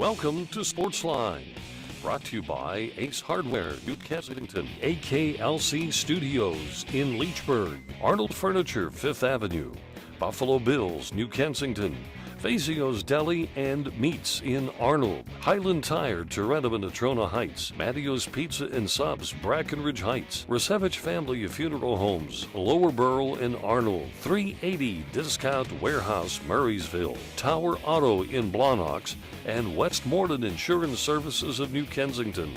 Welcome to Sportsline, brought to you by Ace Hardware, New Kensington, AKLC Studios in Leechburg, Arnold Furniture, 5th Avenue, Buffalo Bills, New Kensington, Fazio's Deli and Meats in Arnold, Highland Tire, Toronto and Natrona Heights, Mattio's Pizza and Subs, Brackenridge Heights, Resevich Family Funeral Homes, Lower Burl in Arnold, 380 Discount Warehouse, Murraysville, Tower Auto in Blawnox, and Westmoreland Insurance Services of New Kensington.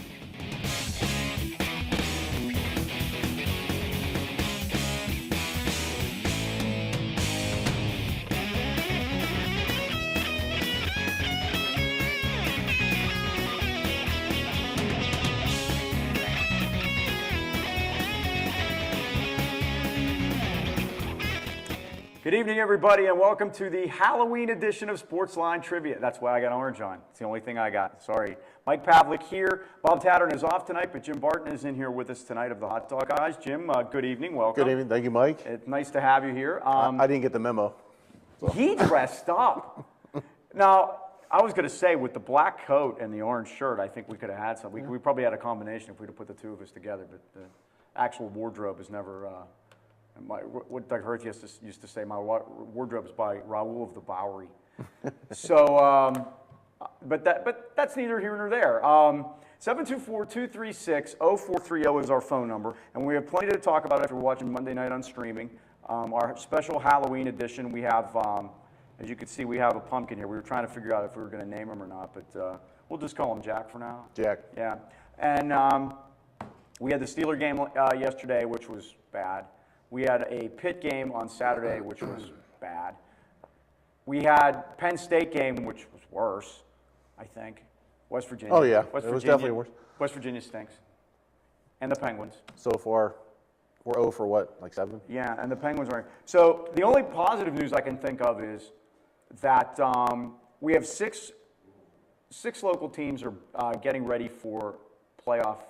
Good evening, everybody, and welcome to the Halloween edition of Sportsline Trivia. That's why I got orange on. It's the only thing I got. Sorry. Mike Pavlik here. Bob Tattern is off tonight, but Jim Barton is in here with us tonight of the Hot Dog Guys. Jim, good evening. Welcome. Good evening. Thank you, Mike. It's nice to have you here. I didn't get the memo. So. He dressed up. Now, I was going to say, with the black coat and the orange shirt, I think we could have had some. We probably had a combination if we'd have put the two of us together, but the actual wardrobe is never... what Doug Hurth used to say, my wardrobe is by Raoul of the Bowery. So, but that's neither here nor there. 724-236-0430 is our phone number, and we have plenty to talk about if you're watching Monday night on streaming. Our special Halloween edition, we have, as you can see, we have a pumpkin here. We were trying to figure out if we were going to name him or not, but we'll just call him Jack for now. Jack. Yeah, and we had the Steeler game yesterday, which was bad. We had a Pitt game on Saturday, which was bad. We had Penn State game, which was worse, I think. West Virginia. Oh, yeah. West it was Virginia, definitely worse. West Virginia stinks. And the Penguins. So far, we're 0 for what, like 7? Yeah, and the Penguins are. So the only positive news I can think of is that we have six local teams are getting ready for playoff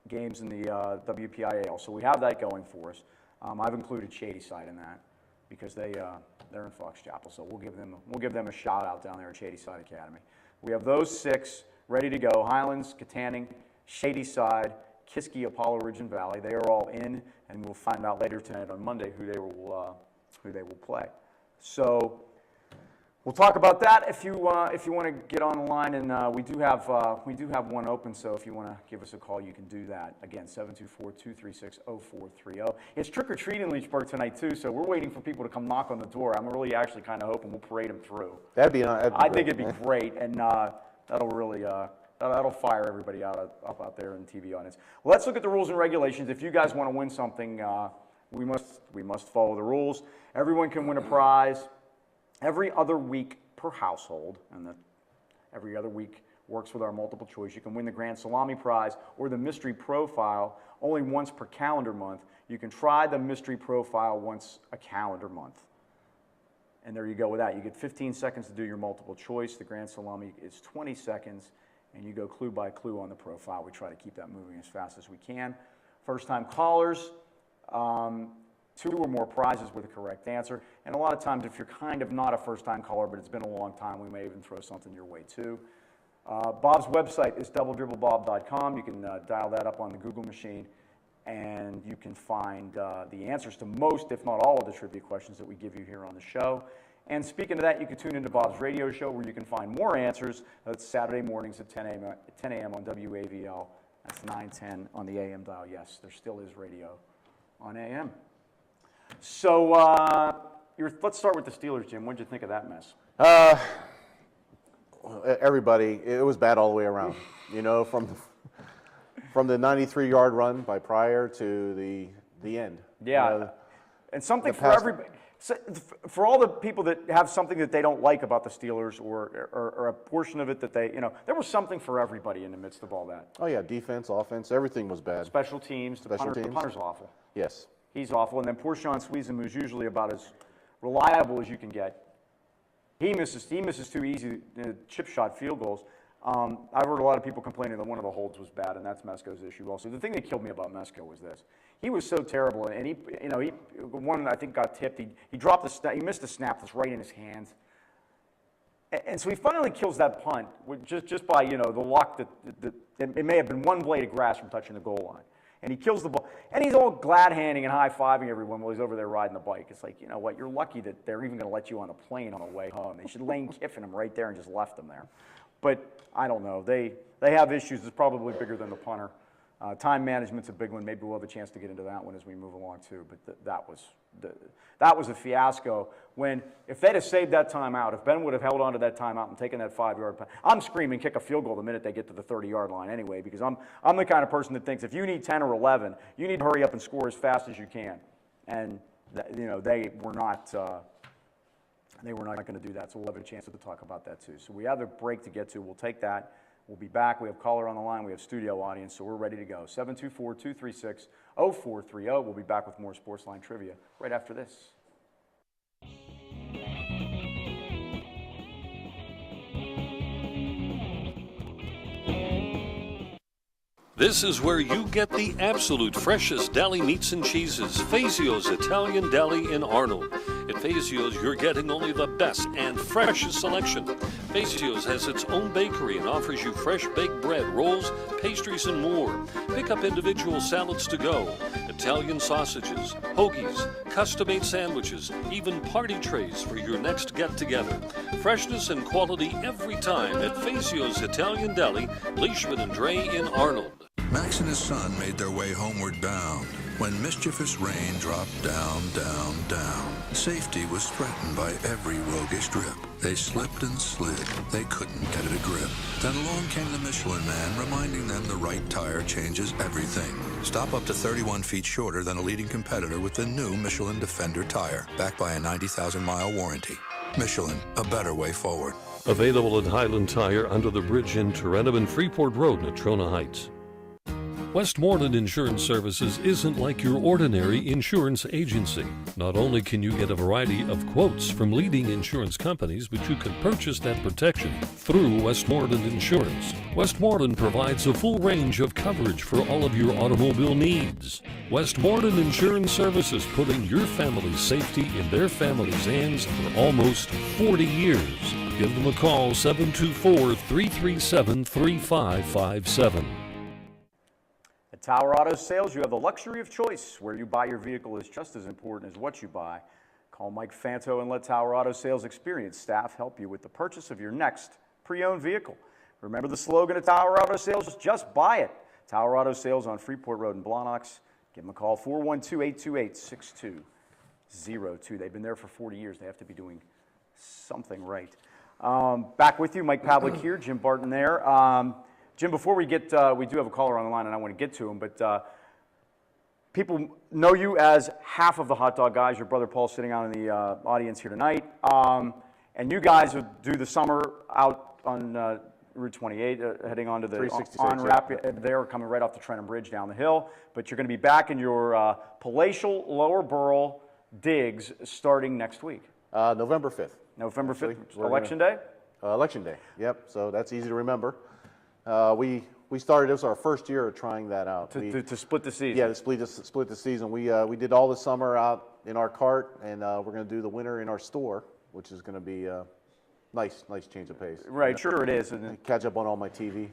games in the WPIAL, so we have that going for us. I've included Shadyside in that because they're in Fox Chapel, so we'll give them a shout out down there at Shadyside Academy. We have those 6 ready to go: Highlands, Katanning, Shadyside, Kiski, Apollo Ridge, and Valley. They are all in, and we'll find out later tonight on Monday who they will play. So we'll talk about that if you want to get on the line, and we do have one open. So if you want to give us a call, you can do that. Again, 724-236-0430. It's trick or treat in Leechburg tonight too, so we're waiting for people to come knock on the door. I'm really actually kind of hoping we'll parade them through. That'd be I think it'd be great, and that'll really that'll fire everybody up out there in the TV audience. Well, let's look at the rules and regulations. If you guys want to win something, we must follow the rules. Everyone can win a prize. Every other week per household, and every other week works with our multiple choice. You can win the Grand Salami Prize or the Mystery Profile only once per calendar month. You can try the Mystery Profile once a calendar month. And there you go with that. You get 15 seconds to do your multiple choice. The Grand Salami is 20 seconds, and you go clue by clue on the profile. We try to keep that moving as fast as we can. First-time callers, 2 or more prizes with a correct answer. And a lot of times, if you're kind of not a first-time caller, but it's been a long time, we may even throw something your way too. Bob's website is doubledribblebob.com. You can dial that up on the Google machine, and you can find the answers to most, if not all, of the trivia questions that we give you here on the show. And speaking of that, you can tune into Bob's radio show, where you can find more answers. That's Saturday mornings at 10 a.m. on WAVL. That's 9:10 on the AM dial. Yes, there still is radio on AM. So let's start with the Steelers, Jim. What did you think of that mess? Everybody, it was bad all the way around. You know, from the 93-yard run by Pryor to the end. Yeah, you know, and something for everybody. So for all the people that have something that they don't like about the Steelers, or a portion of it that they, there was something for everybody in the midst of all that. Oh yeah, defense, offense, everything was bad. Special teams, the punter's awful. Yes. He's awful, and then poor Sean Sweezum, who's usually about as reliable as you can get. He misses 2 easy chip shot field goals. I've heard a lot of people complaining that one of the holds was bad, and that's Mesko's issue also. The thing that killed me about Mesko was this: he was so terrible, and he one I think got tipped. He dropped the snap. He missed the snap that's right in his hands, And so he finally kills that punt just by, the luck that it may have been one blade of grass from touching the goal line. And he kills the ball. And he's all glad-handing and high-fiving everyone while he's over there riding the bike. It's like, you know what, you're lucky that they're even going to let you on the plane on the way home. They should Lane Kiffin him right there and just left him there. But I don't know. They have issues. It's probably bigger than the punter. Time management's a big one. Maybe we'll have a chance to get into that one as we move along too. But that was a fiasco. When if they'd have saved that timeout, if Ben would have held on to that timeout and taken that 5-yard punt, I'm screaming kick a field goal the minute they get to the 30-yard line anyway, because I'm the kind of person that thinks if you need 10 or 11, you need to hurry up and score as fast as you can. And they were not. They were not going to do that. So we'll have a chance to talk about that too. So we have a break to get to. We'll take that. We'll be back. We have caller on the line. We have studio audience, so we're ready to go. 724-236-0430. We'll be back with more Sportsline trivia right after this. This is where you get the absolute freshest deli meats and cheeses. Fazio's Italian Deli in Arnold. At Fazio's, you're getting only the best and freshest selection. Fazio's has its own bakery and offers you fresh baked bread, rolls, pastries, and more. Pick up individual salads to go, Italian sausages, hoagies, custom-made sandwiches, even party trays for your next get-together. Freshness and quality every time at Fazio's Italian Deli, Leishman and Dre in Arnold. Max and his son made their way homeward bound when mischievous rain dropped down, down, down. Safety was threatened by every roguish drip. They slipped and slid. They couldn't get it a grip. Then along came the Michelin Man, reminding them the right tire changes everything. Stop up to 31 feet shorter than a leading competitor with the new Michelin Defender tire, backed by a 90,000-mile warranty. Michelin, a better way forward. Available at Highland Tire under the bridge in Tarentum and Freeport Road, Natrona Heights. Westmoreland Insurance Services isn't like your ordinary insurance agency. Not only can you get a variety of quotes from leading insurance companies, but you can purchase that protection through Westmoreland Insurance. Westmoreland provides a full range of coverage for all of your automobile needs. Westmoreland Insurance Services, putting your family's safety in their family's hands for almost 40 years. Give them a call, 724-337-3557. At Tower Auto Sales, you have the luxury of choice. Where you buy your vehicle is just as important as what you buy. Call Mike Fanto and let Tower Auto Sales experienced staff help you with the purchase of your next pre-owned vehicle. Remember the slogan at Tower Auto Sales, just buy it. Tower Auto Sales on Freeport Road in Blawnox. Give them a call, 412-828-6202. They've been there for 40 years. They have to be doing something right. Back with you, Mike Pavlik here, Jim Barton there. Jim, before we get, we do have a caller on the line, and I want to get to him, but people know you as half of the Hot Dog Guys. Your brother Paul's sitting out in the audience here tonight. And you guys would do the summer out on Route 28, heading onto the on-ramp there, coming right off the Trenton Bridge down the hill. But you're going to be back in your palatial Lower Burl digs starting next week. November 5th. November 5th, Election Day? Election Day, yep. So that's easy to remember. We started, it was our first year of trying that out. To split the season? Yeah, to split the season. We did all the summer out in our cart, and we're going to do the winter in our store, which is going to be a nice change of pace. Right, sure it is. And catch up on all my TV.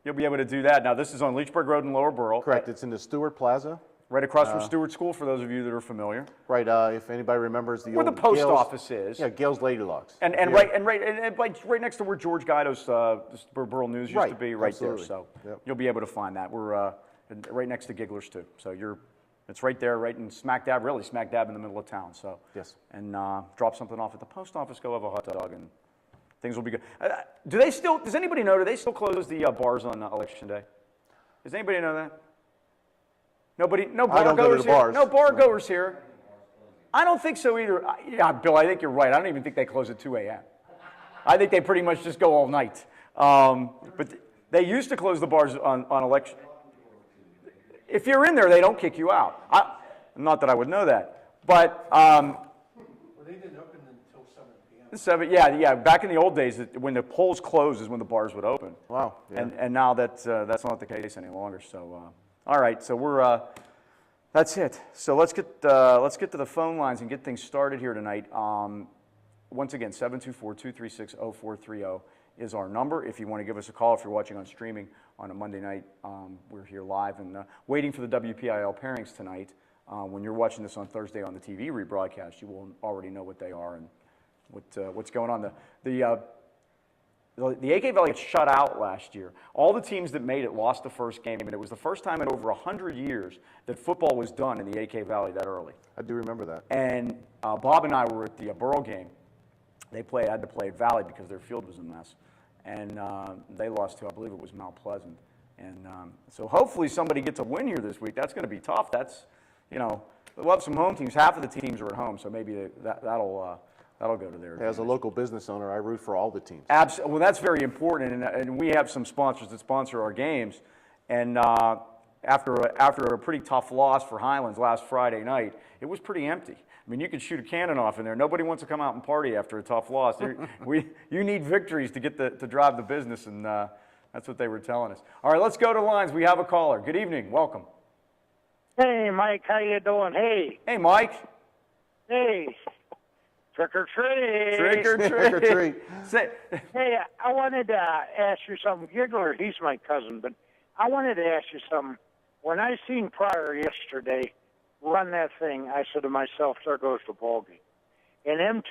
You'll be able to do that. Now, this is on Leechburg Road in Lower Burl. Correct. It's in the Stewart Plaza. Right across from Stewart School, for those of you that are familiar. Right. If anybody remembers the where old the post Gales, office is. Yeah, Gales Lady Locks. And yeah. right next to where George Guido's Burl News used to be, right absolutely. there. So yep. You'll be able to find that. We're right next to Gigglers too. So it's right there, right in smack dab in the middle of town. So yes. And drop something off at the post office. Go have a hot dog, and things will be good. Does anybody know? Do they still close the bars on Election Day? Does anybody know that? Nobody, no bar goers here. Bars. No bar goers here. I don't think so either. Yeah, Bill, I think you're right. I don't even think they close at 2 a.m. I think they pretty much just go all night. But they used to close the bars on election. If you're in there, they don't kick you out. Not that I would know that, but. Well, they didn't open until 7 p.m. Yeah. Back in the old days, when the polls closed is when the bars would open. Wow. Yeah. And now that's not the case any longer. So. All right, so that's it. So let's get to the phone lines and get things started here tonight. once again, 724-236-0430 is our number. If you want to give us a call, if you're watching on streaming on a Monday night, we're here live and waiting for the WPIL pairings tonight. When you're watching this on Thursday on the TV rebroadcast, you will already know what they are and what's going on. The AK Valley got shut out last year. All the teams that made it lost the first game, and it was the first time in over 100 years that football was done in the AK Valley that early. I do remember that. And Bob and I were at the Borough game. They had to play at Valley because their field was a mess. And they lost to, I believe it was Mount Pleasant. And so hopefully somebody gets a win here this week. That's going to be tough. That's, we'll have some home teams. Half of the teams are at home, so maybe that'll go to their As a local business owner, I root for all the teams. Well, that's very important, and we have some sponsors that sponsor our games. And after a pretty tough loss for Highlands last Friday night, it was pretty empty. I mean, you could shoot a cannon off in there. Nobody wants to come out and party after a tough loss. You need victories to get to drive the business, and that's what they were telling us. All right, let's go to lines. We have a caller. Good evening. Welcome. Hey, Mike. How you doing? Hey. Hey, Mike. Hey. Trick or treat. Trick or treat. Trick or treat. Hey, I wanted to ask you something. Giggler, he's my cousin, but I wanted to ask you something. When I seen Pryor yesterday run that thing, I said to myself, there goes the ball game. And them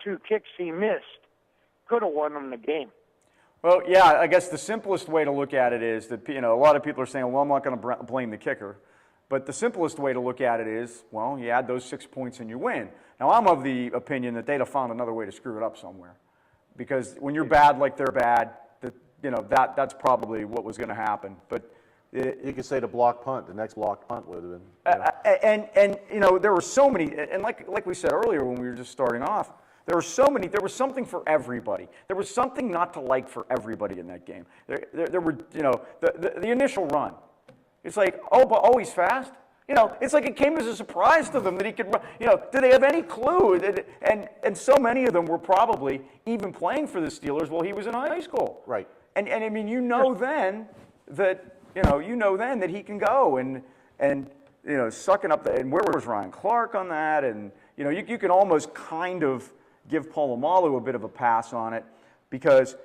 two kicks he missed could have won him the game. Well, yeah, I guess the simplest way to look at it is that, a lot of people are saying, well, I'm not going to blame the kicker. But the simplest way to look at it is, well, you add those 6 points and you win. Now, I'm of the opinion that they'd have found another way to screw it up somewhere. Because when you're bad like they're bad, that's probably what was going to happen. But you could say the block punt. The next block punt would have been. There were so many, and like we said earlier when we were just starting off, there were so many. There was something for everybody. There was something not to like for everybody in that game. There were, the initial run. It's like, but he's fast. It's like it came as a surprise to them that he could run. Did they have any clue? And so many of them were probably even playing for the Steelers while he was in high school. Right. And I mean, then that he can go and sucking up and where was Ryan Clark on that? And you can almost kind of give Polamalu a bit of a pass on it because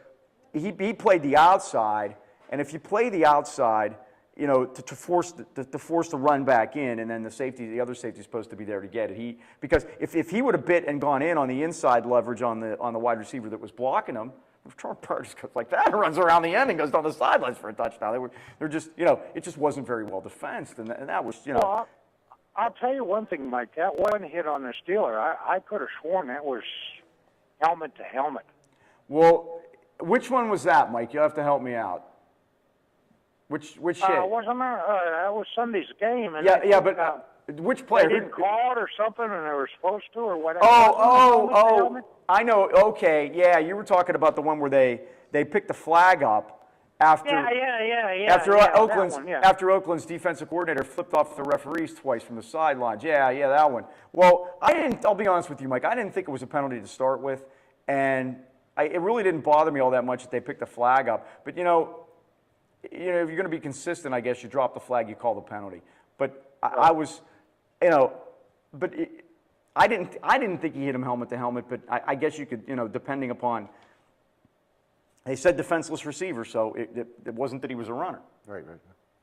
he played the outside, and if you play the outside, to force the run back in, and then the other safety is supposed to be there to get it. Because if he would have bit and gone in on the inside leverage on the wide receiver that was blocking him, if Charles Pryor just goes like that and runs around the end and goes down the sidelines for a touchdown, they're just it just wasn't very well defensed, and that was Well, I'll tell you one thing, Mike. That one hit on the Steeler, I could have sworn that was helmet to helmet. Well, which one was that, Mike? You'll have to help me out. Which hit? That was Sunday's game. And which player? They didn't call it or something, and they were supposed to, or whatever. I know. Okay, yeah, you were talking about the one where they picked the flag up after. After Oakland's defensive coordinator flipped off the referees twice from the sidelines. Yeah, that one. Well, I'll be honest with you, Mike. I didn't think it was a penalty to start with, and it really didn't bother me all that much that they picked the flag up. But if you're going to be consistent, I guess you drop the flag, you call the penalty. But I was, I didn't think he hit him helmet to helmet. But I guess you could, depending upon. They said defenseless receiver, so it wasn't that he was a runner. Right.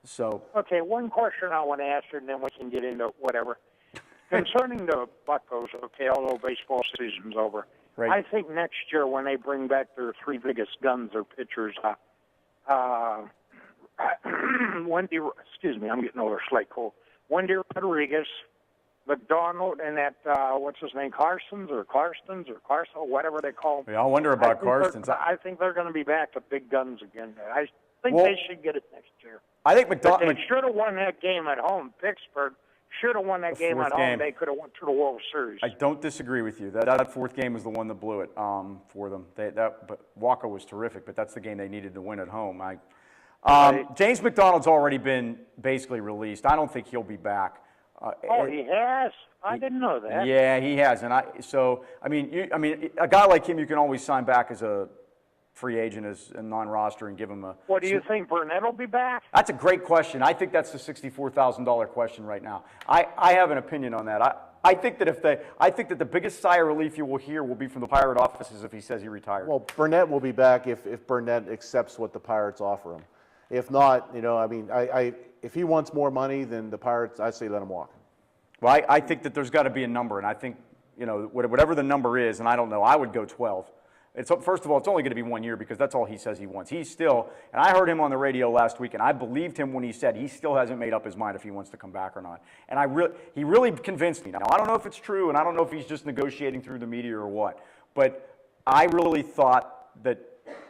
So. Okay, one question I want to ask you, and then we can get into whatever. Concerning the Buccos, okay, although baseball season's over, right. I think next year when they bring back their three biggest guns or pitchers, Wendy, excuse me, I'm getting over a slight cold. Wendy Rodriguez, McDonald, and that, what's his name, Carson, whatever they call him. Yeah, I wonder about Carstens. I think they're going to be back to big guns again. I think they should get it next year. I think McDonald. They should have won that game at home. Pittsburgh should have won that game at home. They could have went to the World Series. I don't disagree with you. That fourth game was the one that blew it for them. But Walker was terrific, but that's the game they needed to win at home. James McDonald's already been basically released. I don't think he'll be back. He has? I didn't know that. Yeah, he has. And a guy like him, you can always sign back as a free agent, as a non-roster, and give him a. What do you think? Burnett will be back? That's a great question. I think that's the $64,000 question right now. I have an opinion on that. I think that the biggest sigh of relief you will hear will be from the Pirate offices if he says he retired. Well, Burnett will be back if Burnett accepts what the Pirates offer him. If not, I mean, if he wants more money than the Pirates, I say let him walk. Well, I think that there's got to be a number, and I think, whatever the number is, and I don't know, I would go 12. First of all, it's only going to be 1 year because that's all he says he wants. He's still, and I heard him on the radio last week, and I believed him when he said he still hasn't made up his mind if he wants to come back or not. And he really convinced me. Now, I don't know if it's true, and I don't know if he's just negotiating through the media or what, but I really thought that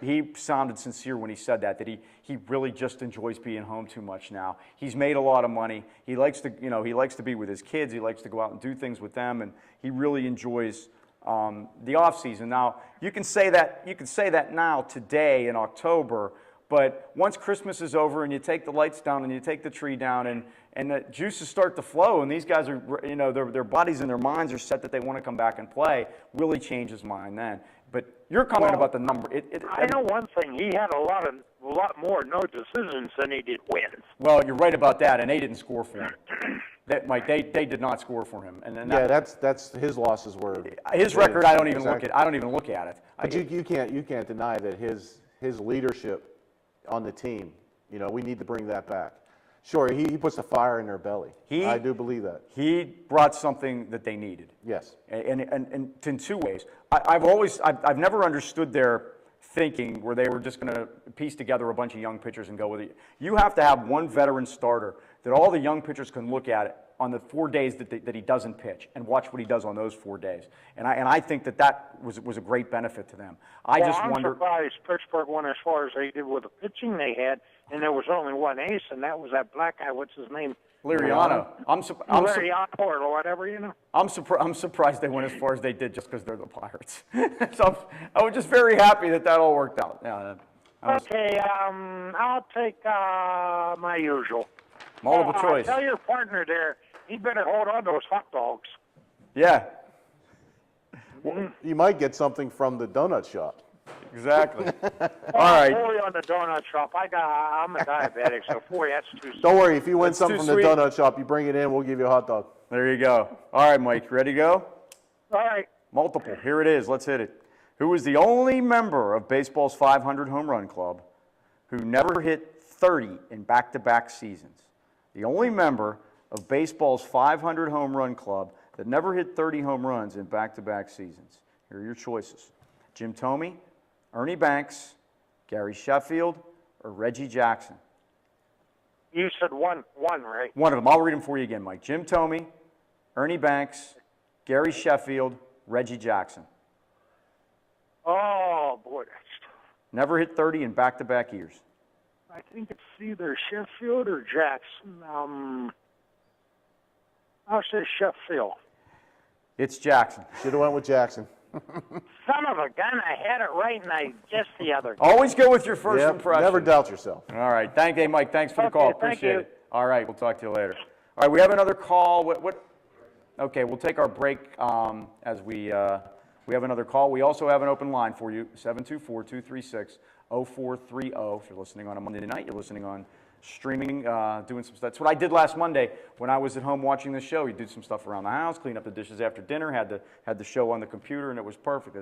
he sounded sincere when he said that he really just enjoys being home too much now. He's made a lot of money. He likes to be with his kids. He likes to go out and do things with them, and he really enjoys the off season. Now, you can say that now today in October, but once Christmas is over and you take the lights down and you take the tree down and the juices start to flow and these guys are, their bodies and their minds are set that they want to come back and play, Willie changed his mind then. But your comment about the number, I know one thing. He had a lot more no decisions than he did wins. Well, you're right about that, and they didn't score for him. Mike, they did not score for him, and yeah, that's his losses were his record. I don't even look at. I don't even look at it. But you can't deny that his leadership on the team. We need to bring that back. Sure, he puts a fire in their belly. I do believe that. He brought something that they needed. Yes. And in two ways. I've never understood their thinking where they were just going to piece together a bunch of young pitchers and go with it. You have to have one veteran starter that all the young pitchers can look at on the 4 days that he doesn't pitch and watch what he does on those 4 days. And I think that was a great benefit to them. I'm surprised Pittsburgh went as far as they did with the pitching they had, and there was only one ace, and that was that black guy. What's his name? Liriano. Liriano or whatever, I'm surprised they went as far as they did just because they're the Pirates. So I was just very happy that all worked out. Yeah. Okay, I'll take my usual. Multiple choice. Tell your partner there, he better hold on to those hot dogs. Yeah. Well, you might get something from the donut shop. Exactly. All right. On the donut shop. I'm a diabetic, so that's too sweet. Don't worry, if you win something from the donut shop, you bring it in, we'll give you a hot dog. There you go. All right, Mike, ready to go? All right. Multiple. Here it is. Let's hit it. Who was the only member of baseball's 500 home run club who never hit 30 in back-to-back seasons? The only member of baseball's 500 home run club that never hit 30 home runs in back-to-back seasons. Here are your choices. Jim Thome, Ernie Banks, Gary Sheffield, or Reggie Jackson. You said one, right? One of them. I'll read them for you again, Mike. Jim Thome, Ernie Banks, Gary Sheffield, Reggie Jackson. Oh, boy. Never hit 30 in back-to-back years. I think it's either Sheffield or Jackson. I'll say Sheffield. It's Jackson. Should have went with Jackson. Son of a gun, I had it right and I guessed the other. Always go with your first impression. Never doubt yourself. All right. Hey, Mike, thanks for the call. Appreciate it. All right, we'll talk to you later. All right, we have another call. Okay, we'll take our break as we have another call. We also have an open line for you, 724-236-0430. If you're listening on a Monday night, you're listening on streaming, doing some stuff. That's what I did last Monday when I was at home watching the show. We did some stuff around the house, clean up the dishes after dinner, had the show on the computer, and it was perfect.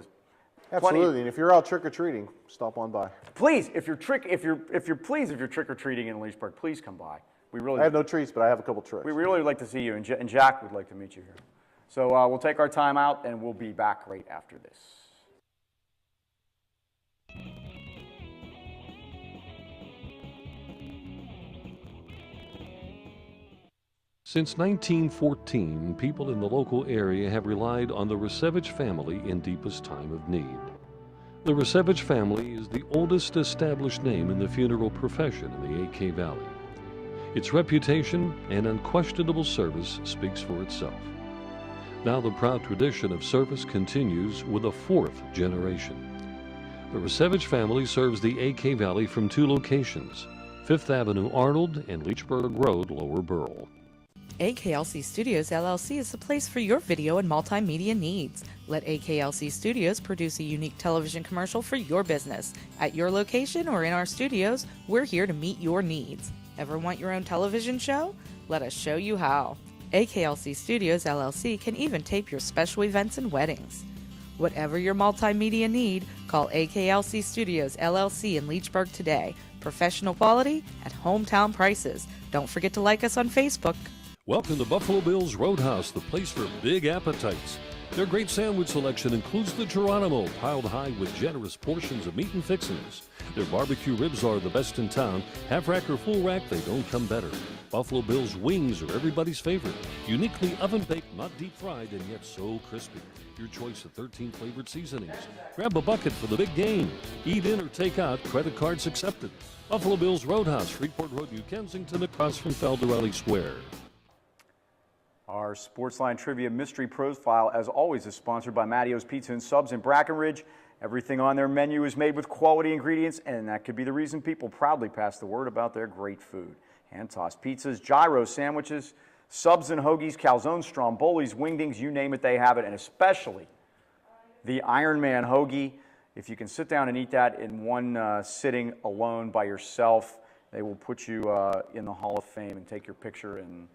Absolutely, and if you're out trick-or-treating, stop on by. Please, if you're trick-or-treating in Leesburg, please come by. I have no treats, but I have a couple tricks. We really would like to see you, and Jack would like to meet you here. So we'll take our time out, and we'll be back right after this. Since 1914, people in the local area have relied on the Resevich family in deepest time of need. The Resevich family is the oldest established name in the funeral profession in the AK Valley. Its reputation and unquestionable service speaks for itself. Now the proud tradition of service continues with a fourth generation. The Resevich family serves the AK Valley from two locations, 5th Avenue Arnold and Leechburg Road, Lower Burrell. AKLC Studios LLC is the place for your video and multimedia needs. Let AKLC Studios produce a unique television commercial for your business. At your location or in our studios, we're here to meet your needs. Ever want your own television show? Let us show you how. AKLC Studios LLC can even tape your special events and weddings. Whatever your multimedia need, call AKLC Studios LLC in Leechburg today. Professional quality at hometown prices. Don't forget to like us on Facebook. Welcome to Buffalo Bill's Roadhouse, the place for big appetites. Their great sandwich selection includes the Geronimo, piled high with generous portions of meat and fixings. Their barbecue ribs are the best in town. Half rack or full rack, they don't come better. Buffalo Bill's wings are everybody's favorite. Uniquely oven-baked, not deep-fried, and yet so crispy. Your choice of 13 flavored seasonings. Grab a bucket for the big game. Eat in or take out, credit cards accepted. Buffalo Bill's Roadhouse, Freeport Road, New Kensington, across from Faldarelli Square. Our Sportsline Trivia Mystery Profile, as always, is sponsored by Mattio's Pizza and Subs in Brackenridge. Everything on their menu is made with quality ingredients, and that could be the reason people proudly pass the word about their great food. Hand-tossed pizzas, gyro sandwiches, subs and hoagies, calzones, strombolis, wingdings, you name it, they have it, and especially the Iron Man hoagie. If you can sit down and eat that in one sitting alone by yourself, they will put you in the Hall of Fame and take your picture. And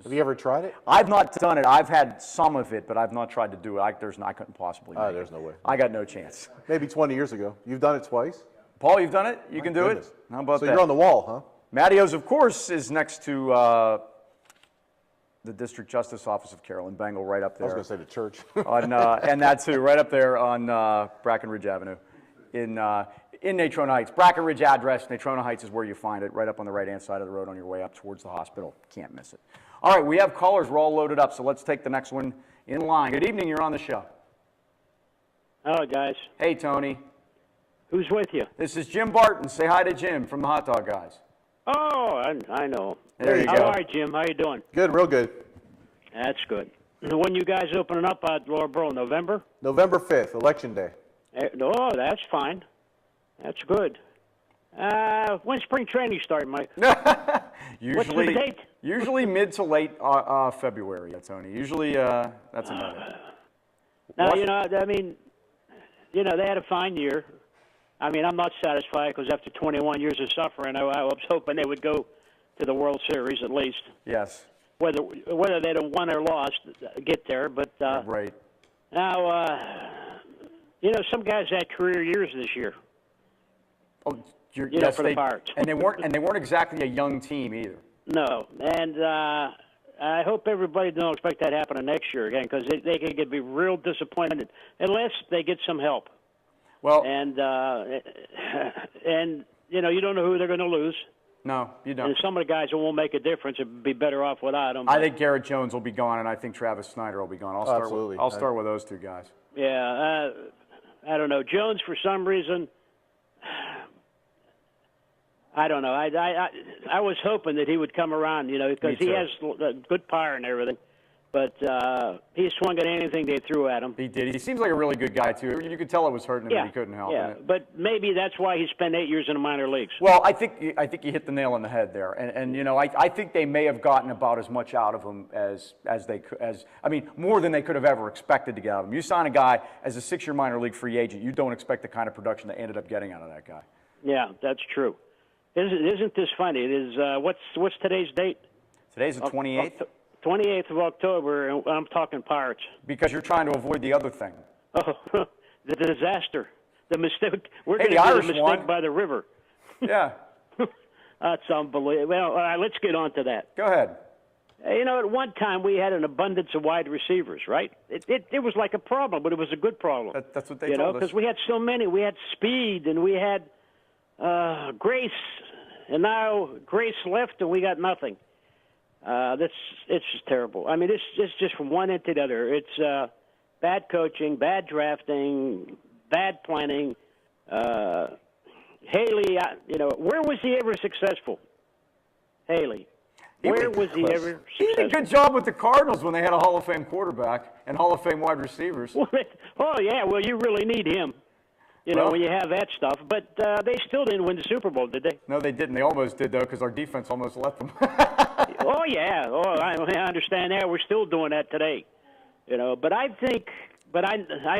have you ever tried it? I've not done it. I've had some of it, but I've not tried to do it. I couldn't possibly. Oh, there's no way. I got no chance. Maybe 20 years ago. You've done it twice? Paul, you've done it? You can do it? How about that? So you're on the wall, huh? Mattio's, of course, is next to the District Justice Office of Carolyn Bengal, right up there. I was going to say the church. And that too, right up there on Brackenridge Avenue in Natrona Heights. Brackenridge address, Natrona Heights is where you find it, right up on the right-hand side of the road on your way up towards the hospital. Can't miss it. All right, we have callers. We're all loaded up, so let's take the next one in line. Good evening. You're on the show. Hello, guys. Hey, Tony. Who's with you? This is Jim Barton. Say hi to Jim from the Hot Dog Guys. Oh, I know. There you go. How are you, Jim? How you doing? Good, real good. That's good. When you guys opening up at Laurelboro, November? November 5th, Election Day. Oh, that's fine. That's good. When spring training start, Mike? What's the date? Usually mid to late February, Tony. Usually that's about it. Now, they had a fine year. I mean, I'm not satisfied because after 21 years of suffering, I was hoping they would go to the World Series at least. Yes. Whether they'd have won or lost, get there. But right. Now, some guys had career years this year. Oh, for the Pirates. and they weren't exactly a young team either. No, and I hope everybody don't expect that happening next year again because they could be real disappointed unless they get some help. Well, and you don't know who they're going to lose. No, you don't. And some of the guys who won't make a difference would be better off without them. I think Garrett Jones will be gone, and I think Travis Snyder will be gone. I'll start with those two guys. Yeah, I don't know. Jones, for some reason, I don't know. I was hoping that he would come around, because he has good power and everything. But he swung at anything they threw at him. He did. He seems like a really good guy, too. You could tell it was hurting him, but he couldn't help it. But maybe that's why he spent 8 years in the minor leagues. Well, I think you hit the nail on the head there. And I think they may have gotten about as much out of him as they could. More than they could have ever expected to get out of him. You sign a guy as a 6-year minor league free agent, you don't expect the kind of production they ended up getting out of that guy. Yeah, that's true. Isn't this funny? It is. What's today's date? Today's the 28th. 28th of October, and I'm talking Pirates. Because you're trying to avoid the other thing. Oh, the disaster, the mistake. We're going the to do Irish the mistake won. by the river. Yeah. That's unbelievable. Well, all right, let's get on to that. Go ahead. At one time we had an abundance of wide receivers, right? It was like a problem, but it was a good problem. That's what they told us. Because we had so many. We had speed, and we had Grace, and now Grace left, and we got nothing. It's just terrible. I mean, it's just from one end to the other. It's bad coaching, bad drafting, bad planning. Haley, where was he ever successul? Haley. Where was he ever successful? He did a good job with the Cardinals when they had a Hall of Fame quarterback and Hall of Fame wide receivers. Oh, yeah, well, you really need him. When you have that stuff. But they still didn't win the Super Bowl, did they? No, they didn't. They almost did, though, because our defense almost left them. Oh, yeah. Oh, I understand that. We're still doing that today. But I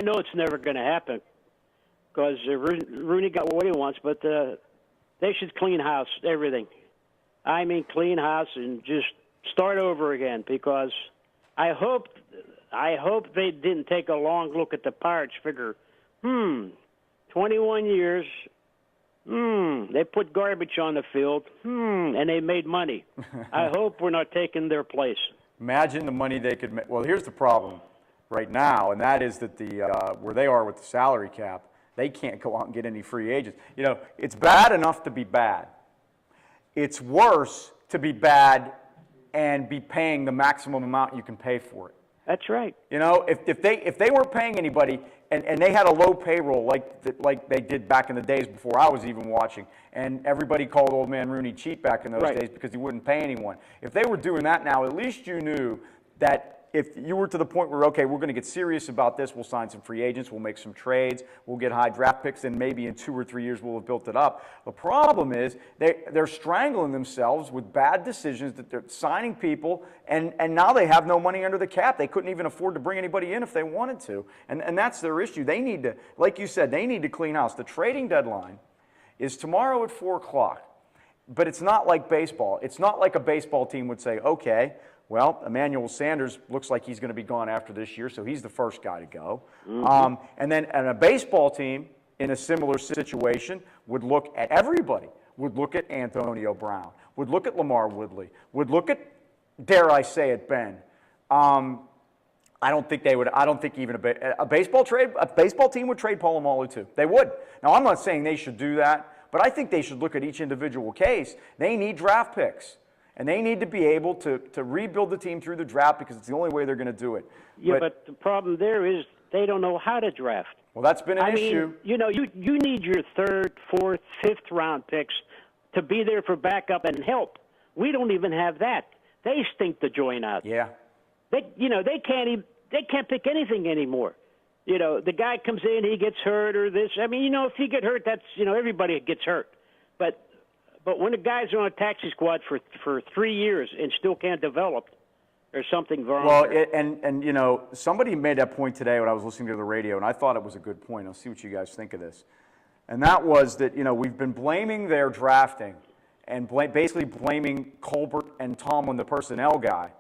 know it's never going to happen because Rooney got what he wants, but they should clean house, everything. I mean, clean house and just start over again, because I hope they didn't take a long look at the Pirates. Figure, 21 years. They put garbage on the field. And they made money. I hope we're not taking their place. Imagine the money they could make. Well, here's the problem right now, and that is that where they are with the salary cap, they can't go out and get any free agents. You know, it's bad enough to be bad. It's worse to be bad and be paying the maximum amount you can pay for it. That's right. You know, if they weren't paying anybody and they had a low payroll like they did back in the days before I was even watching, and everybody called old man Rooney cheap back in those days because he wouldn't pay anyone. If they were doing that now, at least you knew that if you were to the point where, okay, we're going to get serious about this, we'll sign some free agents, we'll make some trades, we'll get high draft picks, and maybe in 2 or 3 years we'll have built it up. The problem is they're strangling themselves with bad decisions, that they're signing people, and now they have no money under the cap. They couldn't even afford to bring anybody in if they wanted to, and that's their issue. They need to, like you said, they need to clean house. The trading deadline is tomorrow at 4 o'clock, but it's not like baseball. It's not like a baseball team would say, okay, well, Emmanuel Sanders looks like he's going to be gone after this year, so he's the first guy to go. And a baseball team in a similar situation would look at everybody, would look at Antonio Brown, would look at Lamar Woodley, would look at, dare I say it, Ben. I don't think they would. I don't think even a baseball team would trade Polamalu too. They would. Now, I'm not saying they should do that, but I think they should look at each individual case. They need draft picks. And they need to be able to rebuild the team through the draft because it's the only way they're going to do it. Yeah, but the problem there is they don't know how to draft. Well, that's been an issue. You know, you need your 3rd, 4th, 5th round picks to be there for backup and help. We don't even have that. They stink the joint out. Yeah. They can't pick anything anymore. You know, the guy comes in, he gets hurt or this. I mean, you know, if he get hurt, that's, you know, everybody gets hurt. But when a guy's on a taxi squad for 3 years and still can't develop, there's something wrong. Well, and you know, somebody made that point today when I was listening to the radio, and I thought it was a good point. I'll see what you guys think of this. And that was that, you know, we've been blaming their drafting and basically blaming Colbert and Tomlin, the personnel guy,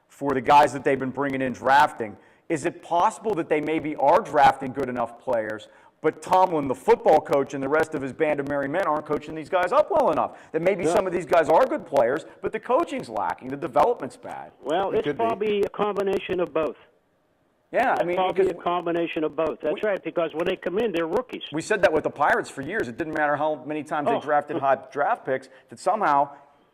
for the guys that they've been bringing in drafting. Is it possible that they maybe are drafting good enough players, but Tomlin, the football coach, and the rest of his band of merry men aren't coaching these guys up well enough? That maybe some of these guys are good players, but the coaching's lacking, the development's bad. Well, it's probably a combination of both. Yeah, I mean, probably a combination of both. That's right, because when they come in, they're rookies. We said that with the Pirates for years. It didn't matter how many times they drafted high draft picks, that somehow,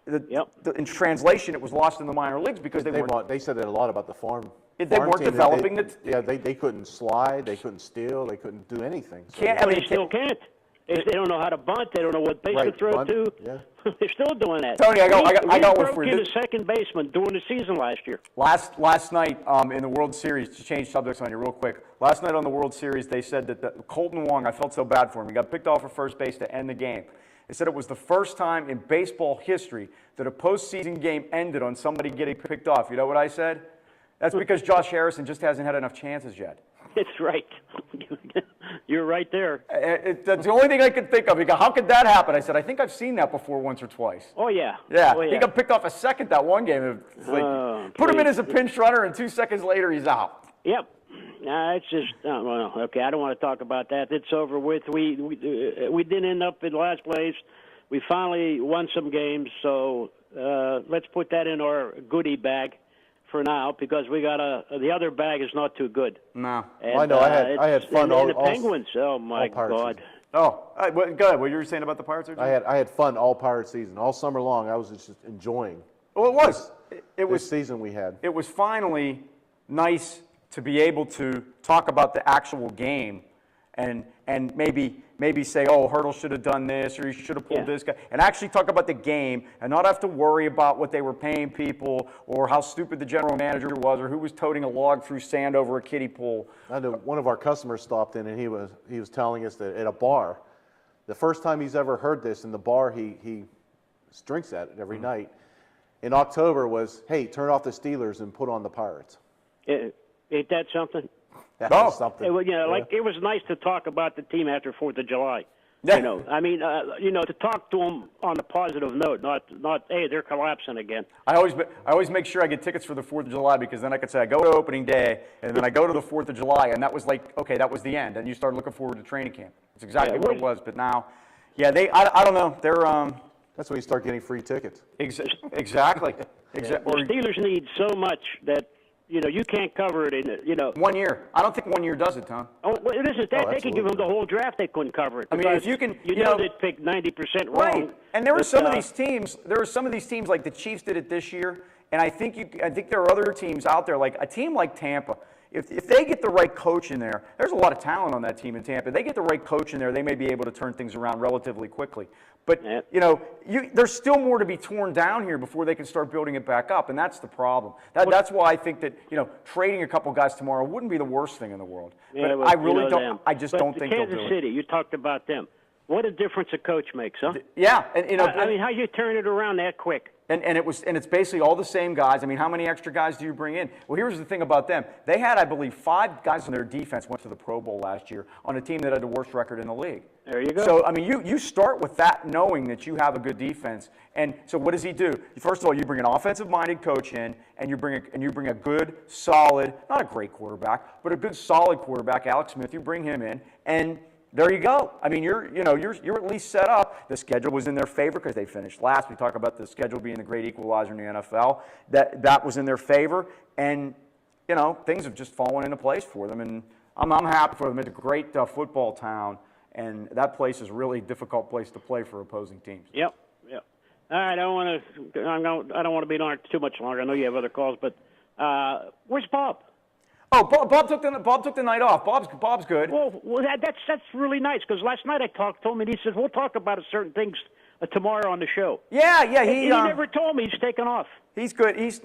in translation, it was lost in the minor leagues because they said that a lot about the farm. They weren't developing they couldn't slide, they couldn't steal, they couldn't do anything. So they still can't. They don't know how to bunt. They don't know what base to throw to. Yeah. They're still doing that. Tony, I got one for you. He broke into second baseman during the season last year. Last night in the World Series, to change subjects on you real quick, last night on the World Series, they said that Colton Wong, I felt so bad for him. He got picked off at first base to end the game. They said it was the first time in baseball history that a postseason game ended on somebody getting picked off. You know what I said? That's because Josh Harrison just hasn't had enough chances yet. That's right. You're right there. That's the only thing I could think of. He go, how could that happen? I said, I think I've seen that before once or twice. Oh, yeah. Yeah. Oh, yeah. He got picked off a second that one game. Put him in as a pinch runner, and 2 seconds later, he's out. Yep. It's just, well, okay, I don't want to talk about that. It's over with. We didn't end up in last place. We finally won some games, so let's put that in our goodie bag for now, because we got the other bag is not too good. No. And, I know. I had fun. And the Penguins. Oh my God. Oh, go ahead. What you were saying about the Pirates? I had fun all Pirate season, all summer long. I was just enjoying. Well, it was. This season we had. It was finally nice to be able to talk about the actual game, and maybe say, oh, Hurdle should have done this, or he should have pulled this guy, and actually talk about the game and not have to worry about what they were paying people or how stupid the general manager was or who was toting a log through sand over a kiddie pool. I know one of our customers stopped in, and he was telling us that at a bar, the first time he's ever heard this in the bar he drinks at it every night, in October was, hey, turn off the Steelers and put on the Pirates. Ain't that something? That was something. It was nice to talk about the team after 4th of July. Yeah. You know, I mean, to talk to them on a positive note, not hey, they're collapsing again. I always make sure I get tickets for the 4th of July because then I could say I go to opening day and then I go to the 4th of July and that was like, okay, that was the end. And you start looking forward to training camp. It's exactly what it was. But now, yeah, I don't know. They're That's when you start getting free tickets. exactly. The Steelers need so much that you can't cover it in 1 year. I don't think 1 year does it, Tom. Oh, well, it isn't that. They could give them the whole draft. They couldn't cover it. I mean, if you can, they'd pick 90% wrong. Right. And there were some of these teams. There were some of these teams like the Chiefs did it this year, and I think there are other teams out there like a team like Tampa. If they get the right coach in there, there's a lot of talent on that team in Tampa. If they get the right coach in there, they may be able to turn things around relatively quickly. But there's still more to be torn down here before they can start building it back up, and that's the problem. That's why I think that trading a couple guys tomorrow wouldn't be the worst thing in the world. Yeah, but I really don't. I just don't think they'll do it. Kansas City, you talked about them. What a difference a coach makes, huh? Yeah, and I mean, how you turn it around that quick? And it's basically all the same guys. I mean, how many extra guys do you bring in? Well, here's the thing about them. They had, I believe, 5 guys on their defense went to the Pro Bowl last year on a team that had the worst record in the league. There you go. So, I mean, you start with that knowing that you have a good defense. And so what does he do? First of all, you bring an offensive-minded coach in, and you bring a good, solid, not a great quarterback, but a good, solid quarterback, Alex Smith. You bring him in, and there you go. I mean, you're at least set up. The schedule was in their favor because they finished last. We talk about the schedule being the great equalizer in the NFL. That was in their favor, and things have just fallen into place for them. And I'm happy for them. It's a great football town, and that place is a really difficult place to play for opposing teams. Yep. All right, I don't want to be on it too much longer. I know you have other calls, but where's Bob? Oh, Bob took the night off. Bob's good. Well, that's really nice because last night I talked to him and he says we'll talk about certain things tomorrow on the show. Yeah. He never told me he's taken off. He's good. He's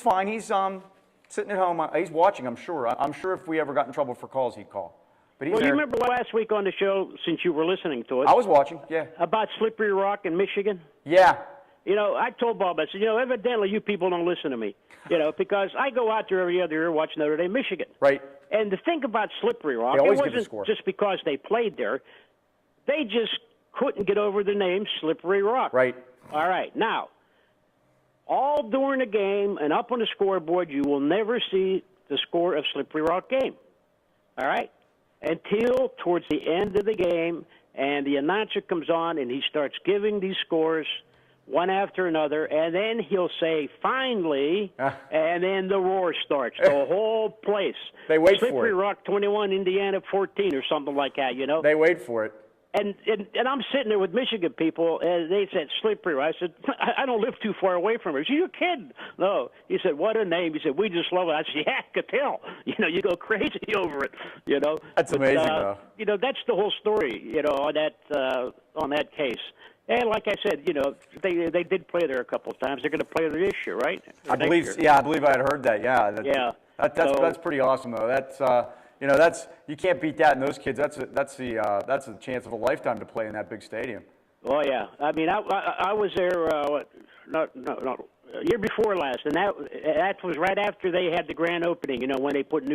fine. He's sitting at home. He's watching. I'm sure. I'm sure if we ever got in trouble for calls, he'd call. But he's you there. remember last week on the show, since you were listening to it? I was watching. Yeah. About Slippery Rock in Michigan. Yeah. I told Bob, I said, evidently you people don't listen to me, because I go out there every other year watch Notre Dame, Michigan. Right. And the thing about Slippery Rock, it wasn't just because they played there. They just couldn't get over the name Slippery Rock. Right. All right. Now, all during the game and up on the scoreboard, you will never see the score of Slippery Rock game. All right? Until towards the end of the game, and the announcer comes on and he starts giving these scores one after another, and then he'll say, finally, and then the roar starts. The whole place. They wait Slippery for it. Rock 21, Indiana 14, or something like that, They wait for it. And I'm sitting there with Michigan people, and they said, Slippery Rock. I said, I don't live too far away from her. He said, you're kidding. No. He said, what a name. He said, we just love it. I said, yeah, I could tell. You go crazy over it, That's amazing, though. That's the whole story, on that case. And like I said, they did play there a couple of times. They're going to play there this year, right? I believe I had heard that. Yeah. That's pretty awesome, though. That's you can't beat that in those kids. That's a chance of a lifetime to play in that big stadium. Oh yeah. I mean, I was there. Year before last, and that was right after they had the grand opening. When they put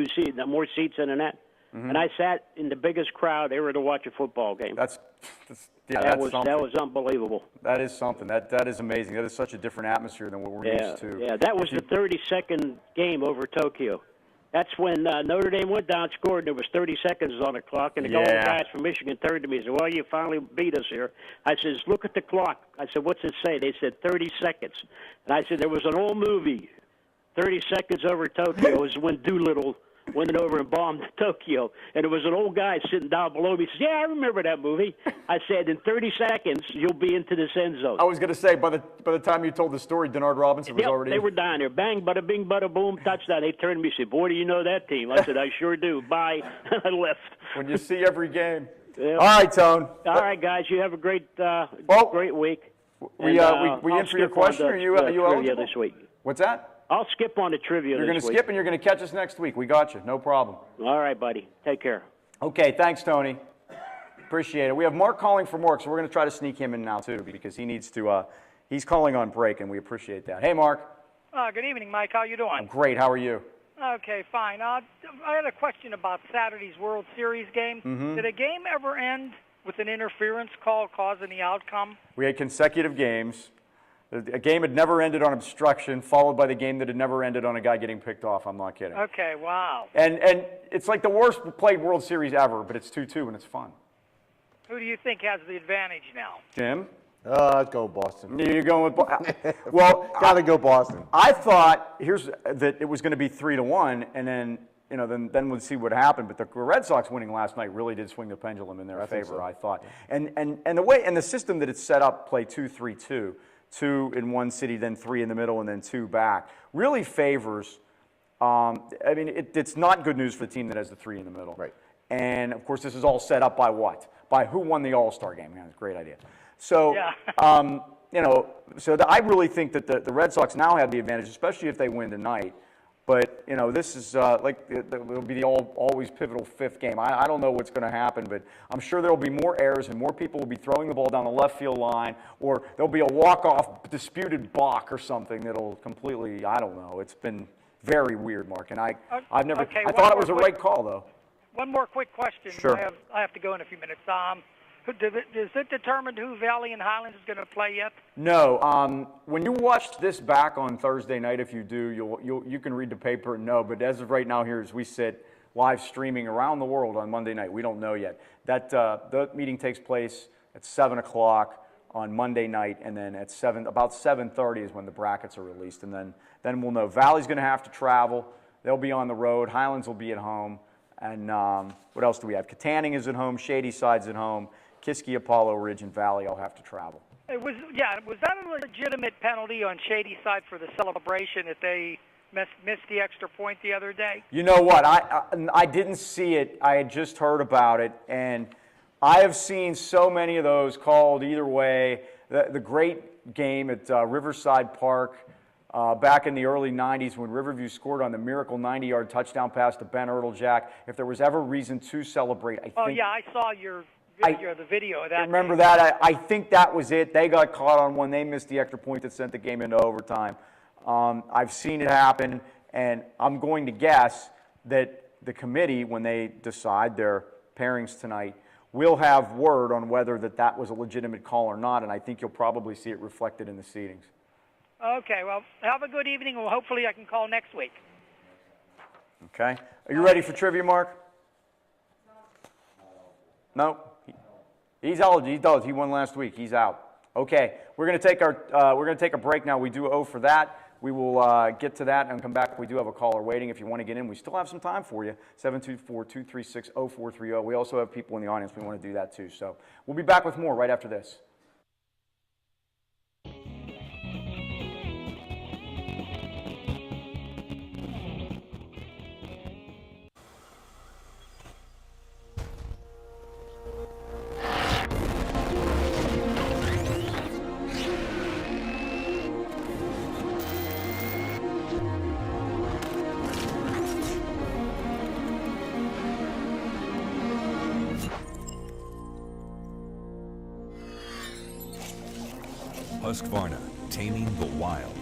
more seats in and that. Mm-hmm. And I sat in the biggest crowd ever to watch a football game. That was unbelievable. That is something. That is amazing. That is such a different atmosphere than what we're used to. Yeah, that was the 32nd game over Tokyo. That's when Notre Dame went down, scored, and there was 30 seconds on the clock, and the guys from Michigan turned to me and said, well, you finally beat us here. I said, look at the clock. I said, what's it say? They said 30 seconds. And I said, there was an old movie, 30 Seconds Over Tokyo. It was when Doolittle went over and bombed Tokyo. And there was an old guy sitting down below me. He says, yeah, I remember that movie. I said, in 30 seconds, you'll be into this end zone. I was going to say, by the time you told the story, Denard Robinson was already... They were down there. Bang, bada bing, bada boom, touchdown. They turned to me and said, boy, do you know that team? I said, I sure do. Bye. I left. When you see every game. Yeah. All right, Tone. All right, guys. You have a great week. We in for your question, or you eligible? This week. What's that? I'll skip on the trivia You're this week. You're going to skip, and you're going to catch us next week. We got you. No problem. All right, buddy. Take care. Okay, thanks, Tony. Appreciate it. We have Mark calling from work, so we're going to try to sneak him in now, too, because he needs to, he's calling on break, and we appreciate that. Hey, Mark. Good evening, Mike. How you doing? I'm great. How are you? Okay, fine. I had a question about Saturday's World Series game. Mm-hmm. Did a game ever end with an interference call causing the outcome? We had consecutive games. A game had never ended on obstruction, followed by the game that had never ended on a guy getting picked off. I'm not kidding. Okay, wow. And it's like the worst played World Series ever, but it's 2-2 and it's fun. Who do you think has the advantage now? Jim? I'd go Boston. You're going with well, Gotta go Boston. I thought that it was going to be 3-1, and then we'd see what happened. But the Red Sox winning last night really did swing the pendulum in their favor. so. I thought, and the system that it's set up, play 2-3-2, 2 in one city, then 3 in the middle, and then 2 back, really favors. It's not good news for the team that has the 3 in the middle. Right. And of course, this is all set up by what? By who won the All-Star game. Yeah, that's a great idea. So, Yeah. I really think that the Red Sox now have the advantage, especially if they win tonight. But, this is it'll be the always pivotal 5th game. I don't know what's going to happen, but I'm sure there will be more errors and more people will be throwing the ball down the left field line, or there'll be a walk-off disputed balk or something that'll completely, I don't know. It's been very weird, Mark, and I've never, okay, I thought it was a right call, though. One more quick question. Sure. I have to go in a few minutes. Is it determined who Valley and Highlands is going to play yet? No. When you watched this back on Thursday night, if you do, you can read the paper and know. But as of right now, here as we sit, live streaming around the world on Monday night, we don't know yet. That the meeting takes place at 7 o'clock on Monday night, and then at about 7:30 is when the brackets are released, and then we'll know. Valley's going to have to travel; they'll be on the road. Highlands will be at home, and what else do we have? Katanning is at home. Shady Side's at home. Kiski, Apollo Ridge, and Valley all have to travel. Was that a legitimate penalty on Shady Side for the celebration if they missed the extra point the other day? You know what? I didn't see it. I had just heard about it, and I have seen so many of those called either way. The great game at Riverside Park back in the early 90s when Riverview scored on the miracle 90-yard touchdown pass to Ben Erteljack. If there was ever reason to celebrate, I think... I saw the video of that. Remember that? I think that was it. They got caught on one. They missed the extra point that sent the game into overtime. I've seen it happen, and I'm going to guess that the committee, when they decide their pairings tonight, will have word on whether that was a legitimate call or not, and I think you'll probably see it reflected in the seedings. Okay, well, have a good evening, and hopefully I can call next week. Okay. Are you ready for trivia, Mark? No? He's eligible. He does. He won last week. He's out. Okay. We're going to take a break now. We do owe for that. We will get to that and come back. We do have a caller waiting. If you want to get in, we still have some time for you. 724-236-0430. We also have people in the audience. We want to do that too. So we'll be back with more right after this. Husqvarna, taming the wild.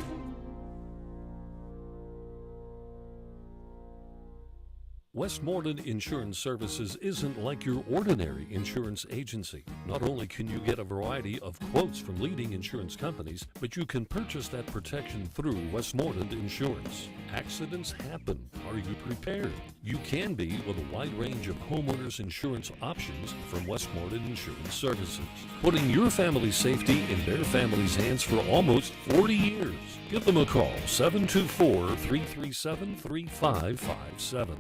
Westmoreland Insurance Services isn't like your ordinary insurance agency. Not only can you get a variety of quotes from leading insurance companies, but you can purchase that protection through Westmoreland Insurance. Accidents happen. Are you prepared? You can be with a wide range of homeowners insurance options from Westmoreland Insurance Services. Putting your family's safety in their family's hands for almost 40 years. Give them a call, 724-337-3557.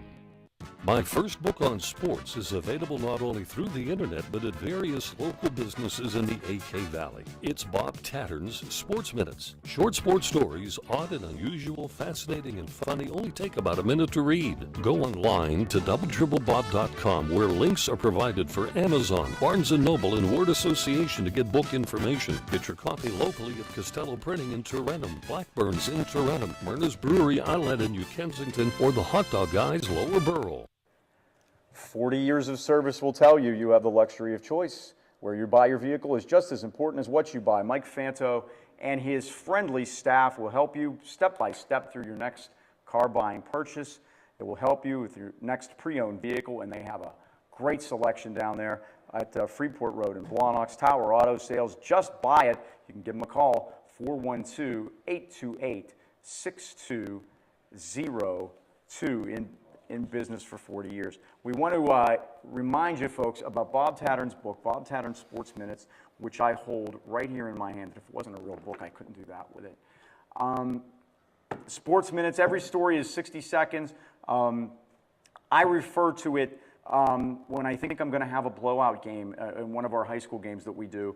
My first book on sports is available not only through the internet, but at various local businesses in the AK Valley. It's Bob Tattern's Sports Minutes. Short sports stories, odd and unusual, fascinating and funny, only take about a minute to read. Go online to doubletripplebob.com where links are provided for Amazon, Barnes & Noble, and Word Association to get book information. Get your copy locally at Costello Printing in Tarentum, Blackburn's in Tarentum, Myrna's Brewery Outlet in New Kensington, or the Hot Dog Guys Lower Borough. 40 years of service will tell you you have the luxury of choice. Where you buy your vehicle is just as important as what you buy. Mike Fanto and his friendly staff will help you step by step through your next car buying purchase. It will help you with your next pre-owned vehicle, and they have a great selection down there. at Freeport Road in Blawnox Tower Auto Sales. Just buy it. You can give them a call, 412-828-6202, in business for 40 years. We want to remind you folks about Bob Tattern's book, Bob Tattern's Sports Minutes, which I hold right here in my hand. If it wasn't a real book, I couldn't do that with it. Sports Minutes, every story is 60 seconds. I refer to it when I think I'm going to have a blowout game in one of our high school games that we do.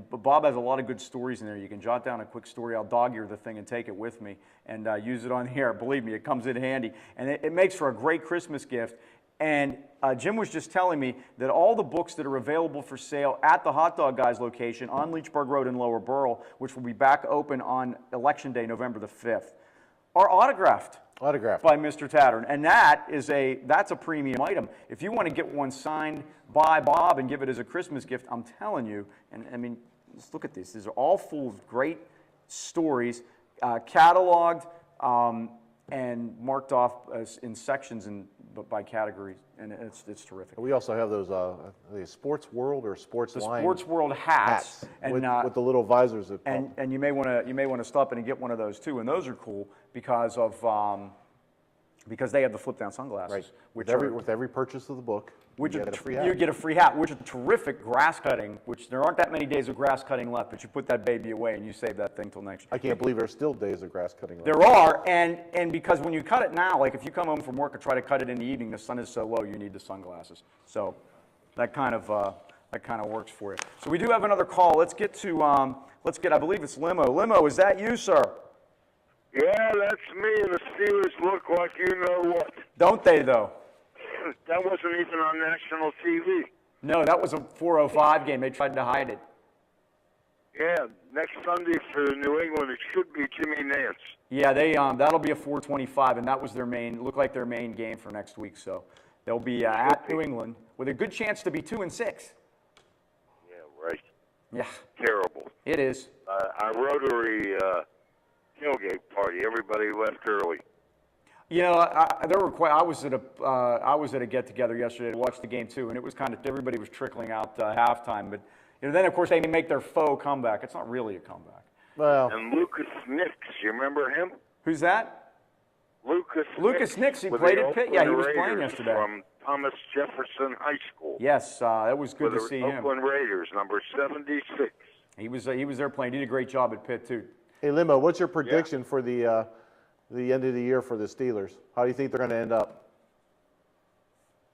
But Bob has a lot of good stories in there. You can jot down a quick story. I'll dog-ear the thing and take it with me and use it on the air. Believe me, it comes in handy. And it makes for a great Christmas gift. And Jim was just telling me that all the books that are available for sale at the Hot Dog Guys location on Leechburg Road in Lower Burrell, which will be back open on Election Day, November the 5th, are autographed. Autographed By Mr. Tattern, and that's a premium item. If you want to get one signed by Bob and give it as a Christmas gift, I'm telling you, and I mean, let's look at this. These are all full of great stories, cataloged and marked off in sections by categories, and it's terrific. We also have those the Sports World or Sportsline. The Sports World hats, and with the little visors that pop. And you may want to stop in and get one of those too, and those are cool because they have the flip down sunglasses. Right. Which With every purchase of the book, you get a free hat. You get a free hat, which is terrific grass cutting. Which there aren't that many days of grass cutting left, but you put that baby away and you save that thing till next year. I can't believe there's still days of grass cutting left. There are, and because when you cut it now, like if you come home from work and try to cut it in the evening, the sun is so low, you need the sunglasses. So that kind of works for you. So we do have another call. Let's get, I believe it's Limo. Limo, is that you, sir? Yeah, that's me, and the Steelers look like you know what. Don't they, though? That wasn't even on national TV. No, that was a 4:05 game. They tried to hide it. Yeah, next Sunday for New England, it should be Jimmy Nance. Yeah, that'll be a 4:25, and that was their main game for next week. So they'll be at New England with a good chance to be 2-6. Yeah, right. Yeah. Terrible. It is. Our Rotary tailgate party, everybody left early. You know, I was at a get together yesterday to watch the game too, and it was everybody was trickling out halftime. But then of course they make their faux comeback. It's not really a comeback. Well. And Lucas Nix, you remember him? Who's that? Lucas Nix. He played at Pitt. Yeah, he was playing yesterday. From Thomas Jefferson High School. Yes, that was good to see him. Oakland Raiders, number 76. He was there playing. He did a great job at Pitt too. Hey, Limo, what's your prediction for the end of the year for the Steelers? How do you think they're going to end up?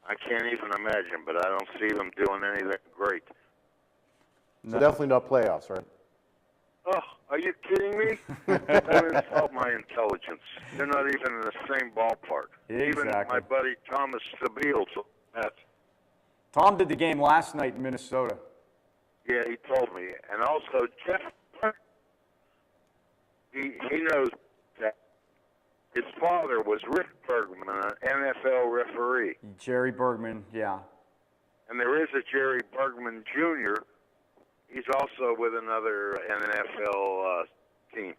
I can't even imagine, but I don't see them doing anything great. So definitely not playoffs, right? Oh, are you kidding me? That insult my intelligence. They're not even in the same ballpark. Exactly. Even my buddy Thomas Sabile. Tom did the game last night in Minnesota. Yeah, he told me. And also, Jeff, he knows that his father was Rick Bergman, an NFL referee. Jerry Bergman, yeah. And there is a Jerry Bergman Jr. He's also with another NFL team.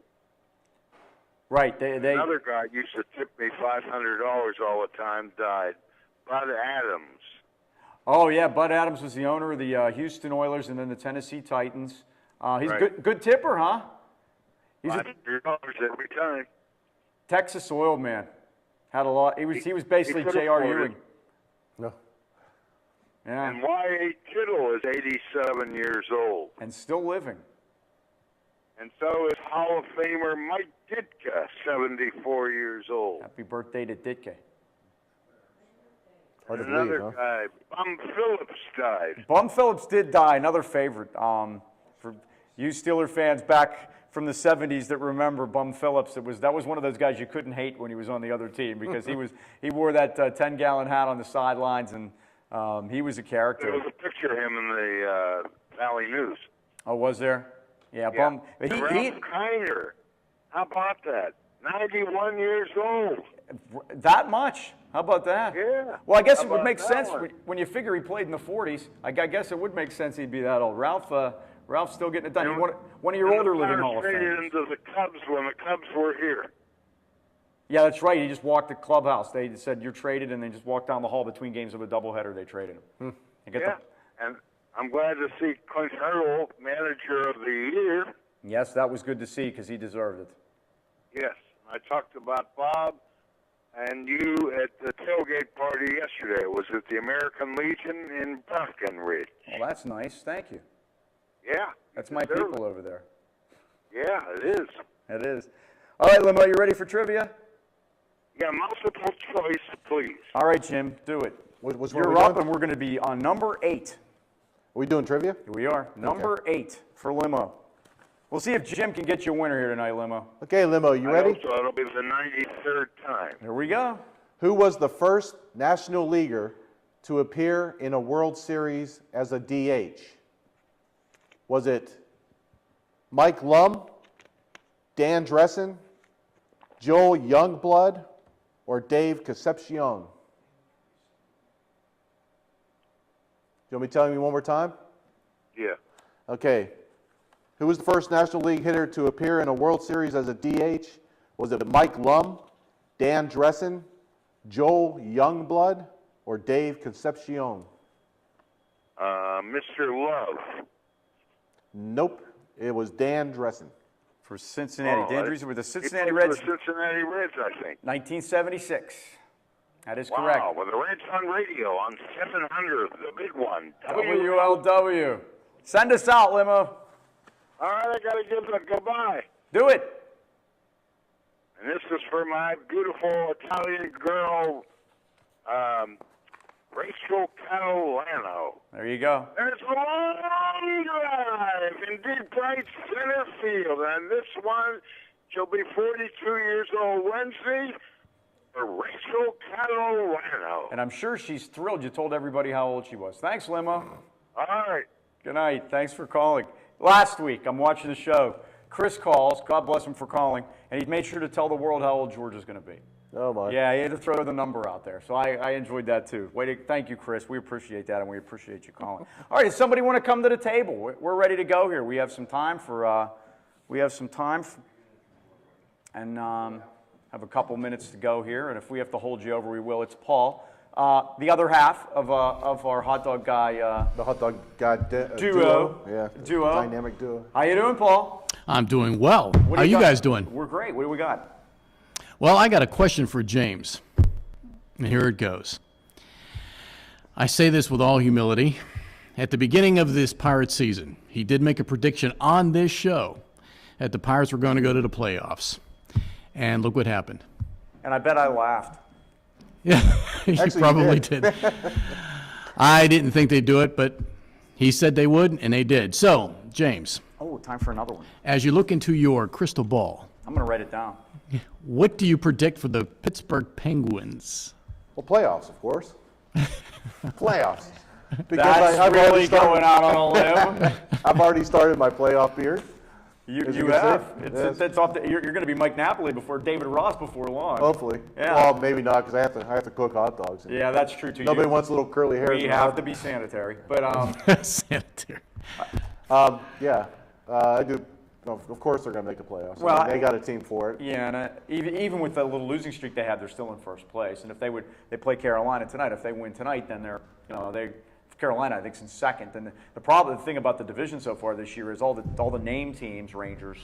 Right. Another guy used to tip me $500 all the time, died. Bud Adams. Oh, yeah, Bud Adams was the owner of the Houston Oilers and then the Tennessee Titans. He's Right. good tipper, huh? He's $500 every time. Texas oil man. Had a lot. He was basically could J.R. afford Ewing. it. No. Yeah. And Y.A. Tittle is 87 years old. And still living. And so is Hall of Famer Mike Ditka, 74 years old. Happy birthday to Ditka. Hard to Another believe, huh? guy, Bum Phillips, died. Bum Phillips did die, another favorite. For you Steeler fans back from the 70s that remember Bum Phillips, that was one of those guys you couldn't hate when he was on the other team because he wore that 10-gallon hat on the sidelines, and he was a character. There was a picture of him in the Valley News. Oh, was there? Yeah, Yeah. Bum. Ralph Kiner, how about that? 91 years old. That much? How about that? Yeah. Well, I guess How it would about make that sense one? when you figure he played in the 40s. I guess it would make sense he'd be that old. Ralph's still getting it done. He's one of your older living Hall of traded Famers. into the Cubs when the Cubs were here. Yeah, that's right. He just walked the clubhouse. They said, you're traded, and they just walked down the hall between games of a doubleheader. They traded him. Yeah, and I'm glad to see Clint Hurdle, Manager of the Year. Yes, that was good to see because he deserved it. Yes, I talked about Bob and you at the tailgate party yesterday. It was at the American Legion in Breckenridge. Well, that's nice. Thank you. Yeah. That's my people over there. Yeah, it is. It is. All right, Limo, you ready for trivia? Yeah, multiple choice, please. All right, Jim, do it. Which one You're are we up, doing? and we're going to be on number 8. Are we doing trivia? Here we are. Number 8 for Limo. We'll see if Jim can get you a winner here tonight, Limo. Okay, Limo, you I ready? hope so. It'll be the 93rd time. Here we go. Who was the first National Leaguer to appear in a World Series as a DH? Was it Mike Lum, Dan Dressen, Joel Youngblood, or Dave Concepcion? You want me to tell you one more time? Yeah. Okay. Who was the first National League hitter to appear in a World Series as a DH? Was it Mike Lum, Dan Dressen, Joel Youngblood, or Dave Concepcion? Mr. Love. Nope. It was Dan Dressen. For Cincinnati. Oh, Dan Dreesen with the Cincinnati He played Reds. for the Cincinnati Reds, I think. 1976. That is Wow, correct. with the Reds on radio on 700, the big one. WLW. Send us out, Limo. All right, I got to give a goodbye. Do it. And this is for my beautiful Italian girl, Rachel Catalano. There you go. There's a long drive in deep right center field, and this one, she'll be 42 years old Wednesday, for Rachel Catalano. And I'm sure she's thrilled you told everybody how old she was. Thanks, Limo. All right. Good night. Thanks for calling. Last week, I'm watching the show. Chris calls. God bless him for calling. And he made sure to tell the world how old George is going to be. Oh, my. Yeah, he had to throw the number out there. So I enjoyed that, too. Thank you, Chris. We appreciate that, and we appreciate you calling. All right, does somebody want to come to the table? We're ready to go here. We have some time for, and have a couple minutes to go here. And if we have to hold you over, we will. It's Paul. The other half of our hot dog guy. The hot dog guy duo. Yeah. Duo. Dynamic duo. How you doing, Paul? I'm doing well. What How do you got? guys doing? We're great. What do we got? Well, I got a question for James. And here it goes. I say this with all humility. At the beginning of this Pirates season, he did make a prediction on this show that the Pirates were going to go to the playoffs. And look what happened. And I bet I laughed. Yeah, you Actually, probably you did. I didn't think they'd do it, but he said they would, and they did. So, James, Oh, time for another one. as you look into your crystal ball, I'm going to write it down. what do you predict for the Pittsburgh Penguins? Well, playoffs, of course. Playoffs. Because That's I've really already started- going out on a limb. I've already started my playoff beard. You As you have. can see, It's off you're going to be Mike Napoli before David Ross before long. Hopefully. Yeah. Well, maybe not, because I have to cook hot dogs. Yeah, that's true too. Nobody wants little curly hairs. We in my have hot to be sanitary, but Sanitary. Yeah, I do. Of course, they're going to make the playoffs. Well, I mean, they got a team for it. yeah, and even with the little losing streak they had, they're still in first place. And if they play Carolina tonight. If they win tonight, then Carolina I think's in second. And the thing about the division so far this year is all the name teams, Rangers,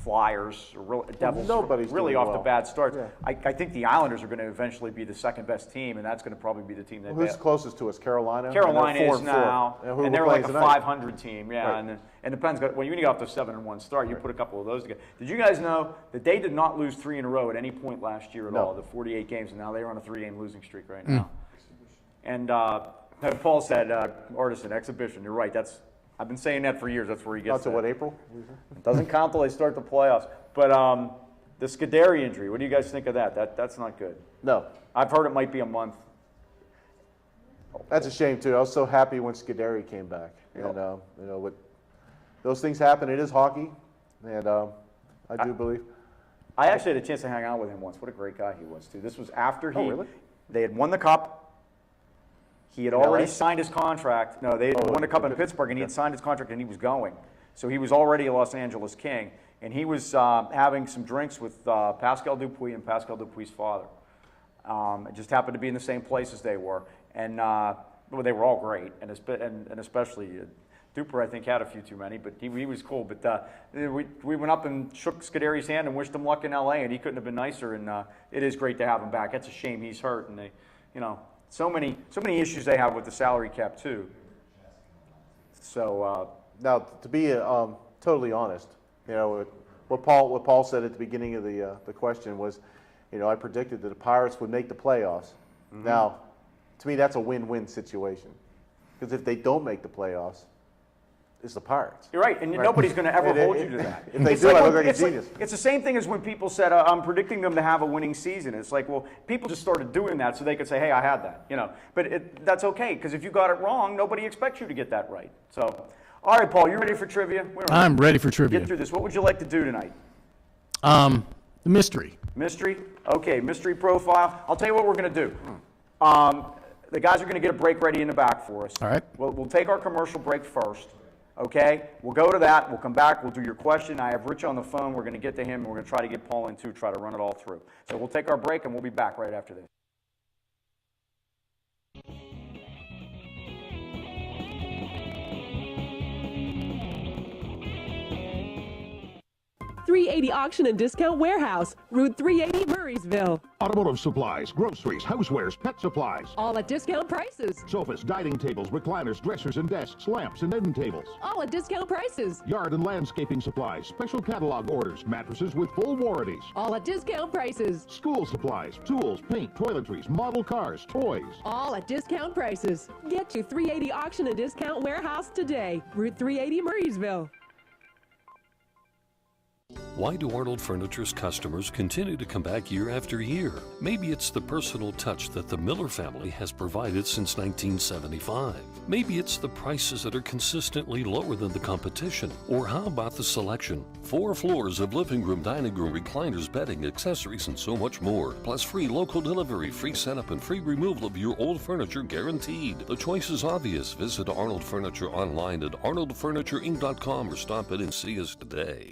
Flyers, Devils, nobody's really doing off well. to bad starts. Yeah. I think the Islanders are going to eventually be the second best team, and that's going to probably be the team they Who's bet. closest to us? Carolina? Carolina And they're is 4-4. now, And who and we're they're like playing a tonight? 500 team, yeah. Right. And it depends. When you get off to 7-1 start, you put a couple of those together. Did you guys know that they did not lose 3 in a row at any point last year at No. all? The 48 games, and now they're on a 3-game losing streak right now. And Paul said, Artisan exhibition. You're right. I've been saying that for years. That's where he gets. Not to that. what, April? It doesn't count till they start the playoffs. But the Scuderi injury. What do you guys think of that? That's not good. No. I've heard it might be a month. That's a shame, too. I was so happy when Scuderi came back. Yep. And, those things happen. It is hockey. And I do believe. I actually had a chance to hang out with him once. What a great guy he was, too. This was after really? they had won the cup. He had already signed his contract. No, they had won the cup in Pittsburgh, and he had signed his contract, and he was going. So he was already a Los Angeles King, and he was having some drinks with Pascal Dupuis and Pascal Dupuis' father. It just happened to be in the same place as they were. And well, they were all great, and especially Duper, I think, had a few too many, but he was cool. But we went up and shook Scuderi's hand and wished him luck in L.A., and he couldn't have been nicer. And it is great to have him back. It's a shame he's hurt, and so many issues they have with the salary cap too. So now, to be totally honest, what Paul said at the beginning of the question was, I predicted that the Pirates would make the playoffs. Mm-hmm. Now, to me, that's a win-win situation, because if they don't make the playoffs, it's the Pirates. You're right, and nobody's going to ever hold you to that. If they do, I look like a genius. It's the same thing as when people said, I'm predicting them to have a winning season. It's like, well, people just started doing that so they could say, hey, I had that. But that's okay, because if you got it wrong, nobody expects you to get that right. So, all right, Paul, you ready for trivia? I'm ready for trivia. Get through this. What would you like to do tonight? The mystery. Mystery? Okay, mystery profile. I'll tell you what we're going to do. The guys are going to get a break ready in the back for us. All right. We'll take our commercial break first. Okay, we'll go to that. We'll come back. We'll do your question. I have Rich on the phone. We're going to get to him, and we're going to try to get Paul in too, try to run it all through. So we'll take our break, and we'll be back right after this. 380 Auction and Discount Warehouse, Route 380, Murraysville. Automotive supplies, groceries, housewares, pet supplies. All at discount prices. Sofas, dining tables, recliners, dressers and desks, lamps and end tables. All at discount prices. Yard and landscaping supplies, special catalog orders, mattresses with full warranties. All at discount prices. School supplies, tools, paint, toiletries, model cars, toys. All at discount prices. Get to 380 Auction and Discount Warehouse today, Route 380, Murraysville. Why do Arnold Furniture's customers continue to come back year after year? Maybe it's the personal touch that the Miller family has provided since 1975. Maybe it's the prices that are consistently lower than the competition. Or how about the selection? 4 floors of living room, dining room, recliners, bedding, accessories, and so much more. Plus free local delivery, free setup, and free removal of your old furniture guaranteed. The choice is obvious. Visit Arnold Furniture online at arnoldfurnitureinc.com or stop in and see us today.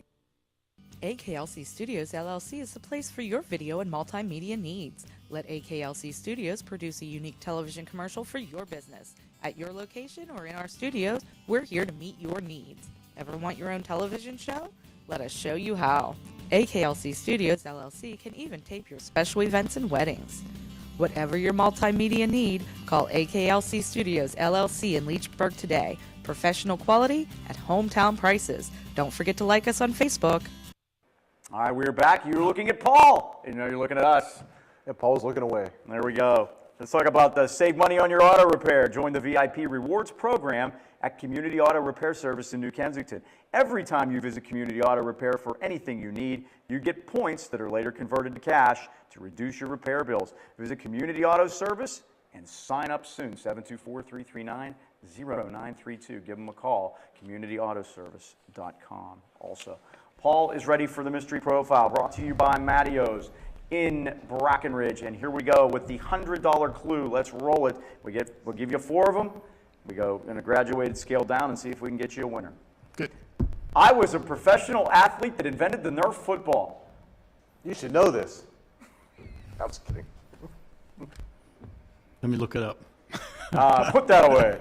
AKLC Studios LLC is the place for your video and multimedia needs. Let AKLC Studios produce a unique television commercial for your business. At your location or in our studios, we're here to meet your needs. Ever want your own television show? Let us show you how. AKLC Studios LLC can even tape your special events and weddings. Whatever your multimedia need, call AKLC Studios LLC in Leechburg today. Professional quality at hometown prices. Don't forget to like us on Facebook. All right, we're back. You're looking at Paul. You're looking at us. Yeah, Paul's looking away. There we go. Let's talk about the Save Money on Your Auto Repair. Join the VIP Rewards program at Community Auto Repair Service in New Kensington. Every time you visit Community Auto Repair for anything you need, you get points that are later converted to cash to reduce your repair bills. Visit Community Auto Service and sign up soon. 724-339-0932. Give them a call. CommunityAutoservice.com. Also, Paul is ready for the mystery profile, brought to you by Matteo's in Brackenridge. And here we go with the $100 clue. Let's roll it. We'll give you 4 of them. We go in a graduated scale down and see if we can get you a winner. Good. I was a professional athlete that invented the Nerf football. You should know this. I'm just kidding. Let me look it up. Put that away.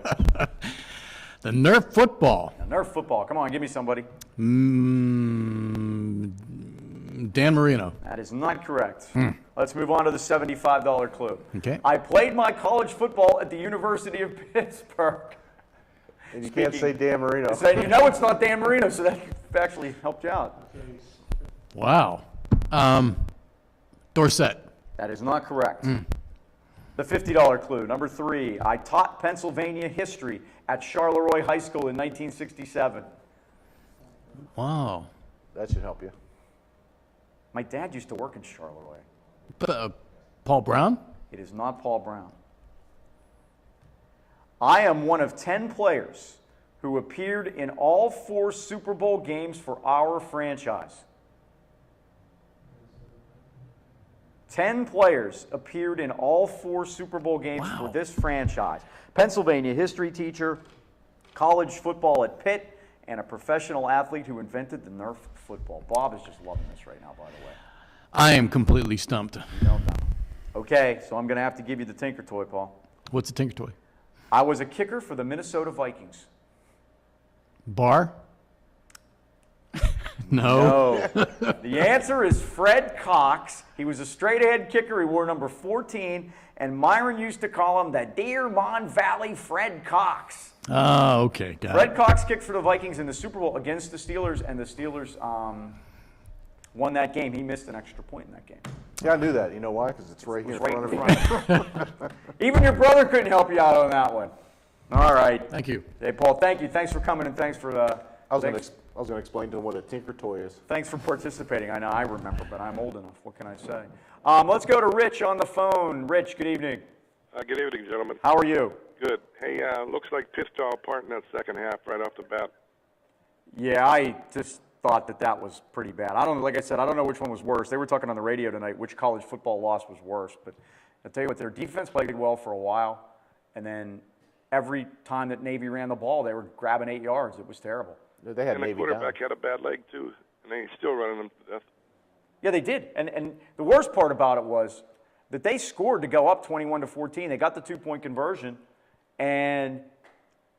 The Nerf football. The Nerf football. Come on, give me somebody. Dan Marino. That is not correct. Let's move on to the $75 clue. Okay. I played my college football at the University of Pittsburgh. And you can't say Dan Marino. So you know it's not Dan Marino, so that actually helped you out. Wow. Dorset. That is not correct. The $50 clue, number 3. I taught Pennsylvania history at Charleroi High School in 1967. Wow. That should help you. My dad used to work in Charleroi. Paul Brown? It is not Paul Brown. I am one of 10 players who appeared in all 4 Super Bowl games for our franchise. 10 players appeared in all 4 Super Bowl games for this franchise. Pennsylvania history teacher, college football at Pitt, and a professional athlete who invented the Nerf football. Bob is just loving this right now, by the way. I am completely stumped. You don't know. Okay, so I'm going to have to give you the Tinker Toy, Paul. What's a Tinker Toy? I was a kicker for the Minnesota Vikings. Bar? No. The answer is Fred Cox. He was a straight-ahead kicker. He wore number 14, and Myron used to call him the Dearmont Valley Fred Cox. Oh, okay. Got Fred it. Cox kicked for the Vikings in the Super Bowl against the Steelers, and the Steelers won that game. He missed an extra point in that game. Yeah, I knew that. You know why? Because it's right here Right in in front of me. front. Even your brother couldn't help you out on that one. All right. Thank you. Hey, Paul, thank you. Thanks for coming, and thanks for I was going to explain to him what a tinker toy is. Thanks for participating. I know I remember, but I'm old enough. What can I say? Let's go to Rich on the phone. Rich, good evening. Good evening, gentlemen. How are you? Good. Hey, looks like pissed all apart in that second half right off the bat. Yeah, I just thought that was pretty bad. Like I said, I don't know which one was worse. They were talking on the radio tonight which college football loss was worse. But I'll tell you what, their defense played well for a while, and then every time that Navy ran the ball, they were grabbing 8 yards. It was terrible. They had and the Navy quarterback down. had a bad leg, too, and he's still running them to death. Yeah, they did. And the worst part about it was that they scored to go up 21-14. They got the 2-point conversion, and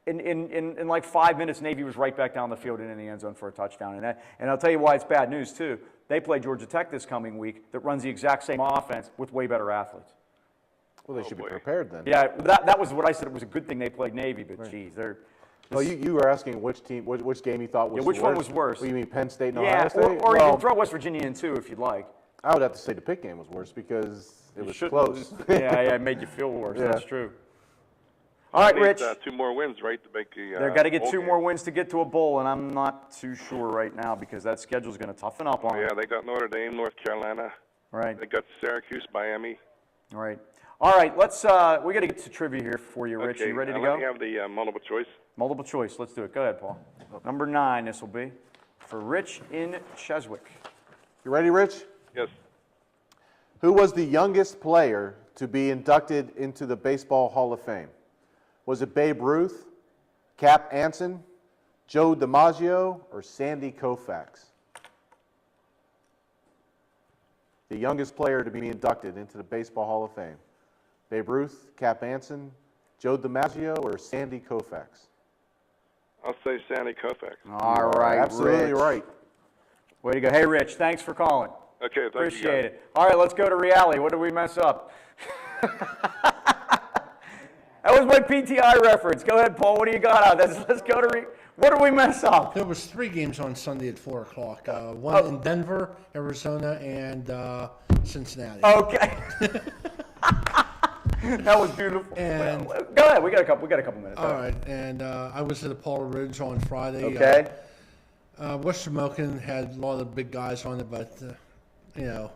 in like 5 minutes, Navy was right back down the field and in the end zone for a touchdown. And I'll tell you why it's bad news, too. They play Georgia Tech this coming week that runs the exact same offense with way better athletes. Well, they should be prepared then. Yeah, that was what I said. It was a good thing they played Navy, but geez, they're... Well, you were asking which team, which game you thought was Yeah, which the one worst. was worse? Well, you mean Penn State and Yeah, Ohio State? or you can throw West Virginia in too if you'd like. I would have to say the Pitt game was worse because it was close. Yeah, it made you feel worse. Yeah. That's true. All right, Rich. Two more wins, right, to make the They've got to get bowl 2 game. more wins to get to a bowl, and I'm not too sure right now because that schedule's going to toughen up on them. Yeah, they got Notre Dame, North Carolina. Right. They got Syracuse, Miami. All right. All right, let's, we got to get to trivia here for you, Rich. Okay, You ready to let go? me have the multiple choice. Multiple choice. Let's do it. Go ahead, Paul. Number 9, this will be for Rich in Cheswick. You ready, Rich? Yes. Who was the youngest player to be inducted into the Baseball Hall of Fame? Was it Babe Ruth, Cap Anson, Joe DiMaggio, or Sandy Koufax? The youngest player to be inducted into the Baseball Hall of Fame. Babe Ruth, Cap Anson, Joe DiMaggio, or Sandy Koufax? I'll say Sandy Koufax. All right, absolutely Rich. right. Way to go. Hey, Rich, thanks for calling. Okay, thank you, Appreciate guys. it. All right, let's go to reality. What did we mess up? That was my PTI reference. Go ahead, Paul. What do you got out? Let's go to what did we mess up? There was 3 games on Sunday at 4 o'clock. One in Denver, Arizona, and Cincinnati. Okay. That was beautiful. And go ahead. We got a couple minutes. all right, and I was at Apollo Ridge on Friday. Okay. Western Milken had a lot of big guys on it, but you know.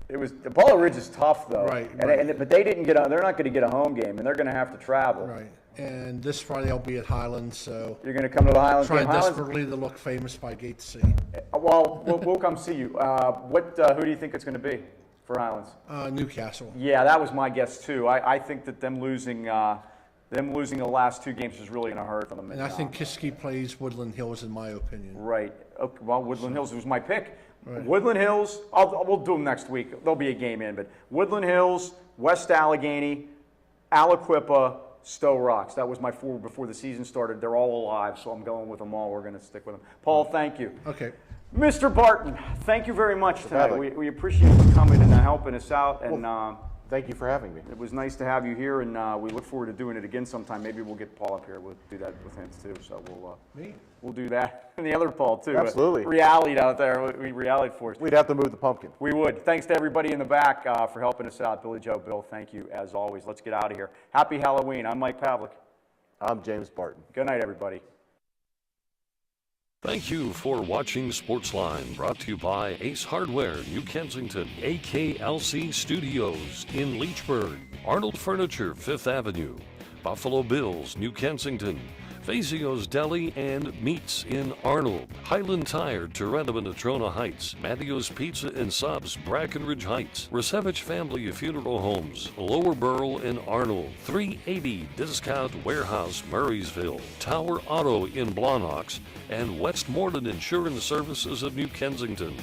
It was Apollo Ridge is tough though, Right, but they didn't get. They're not going to get a home game, and they're going to have to travel. Right. And this Friday I'll be at Highlands, so You're going to come to the Highlands trying game. Highlands? desperately to look famous by gate to see. Well, we'll come see you. Who do you think it's going to be for Highlands? Newcastle. Yeah, that was my guess too. I think that them losing the last 2 games is really going to hurt them. And I think Kiski plays Woodland Hills, in my opinion. Right. Okay, well, Woodland Hills was my pick. Right. Woodland Hills. We'll do them next week. There'll be a game in, but Woodland Hills, West Allegheny, Aliquippa, Stowe Rocks. That was my 4 before the season started. They're all alive, so I'm going with them all. We're going to stick with them. Paul, thank you. Okay. Mr. Barton, thank you very much tonight. We appreciate you coming and helping us out. And thank you for having me. It was nice to have you here, and we look forward to doing it again sometime. Maybe we'll get Paul up here. We'll do that with him too. So we'll do that, and the other Paul too. Absolutely. Reality out there. We reality for us. We'd have to move the pumpkin. We would. Thanks to everybody in the back for helping us out. Billy Joe, Bill, thank you as always. Let's get out of here. Happy Halloween. I'm Mike Pavlik. I'm James Barton. Good night, everybody. Thank you for watching Sportsline, brought to you by Ace Hardware, New Kensington, AKLC Studios in Leechburg, Arnold Furniture, 5th Avenue, Buffalo Bills, New Kensington, Fazio's Deli and Meats in Arnold, Highland Tire, Toronto and Natrona Heights, Mattio's Pizza and Subs, Brackenridge Heights, Resevich Family Funeral Homes, Lower Burl in Arnold, 380 Discount Warehouse, Murraysville, Tower Auto in Blawnox, and Westmoreland Insurance Services of New Kensington.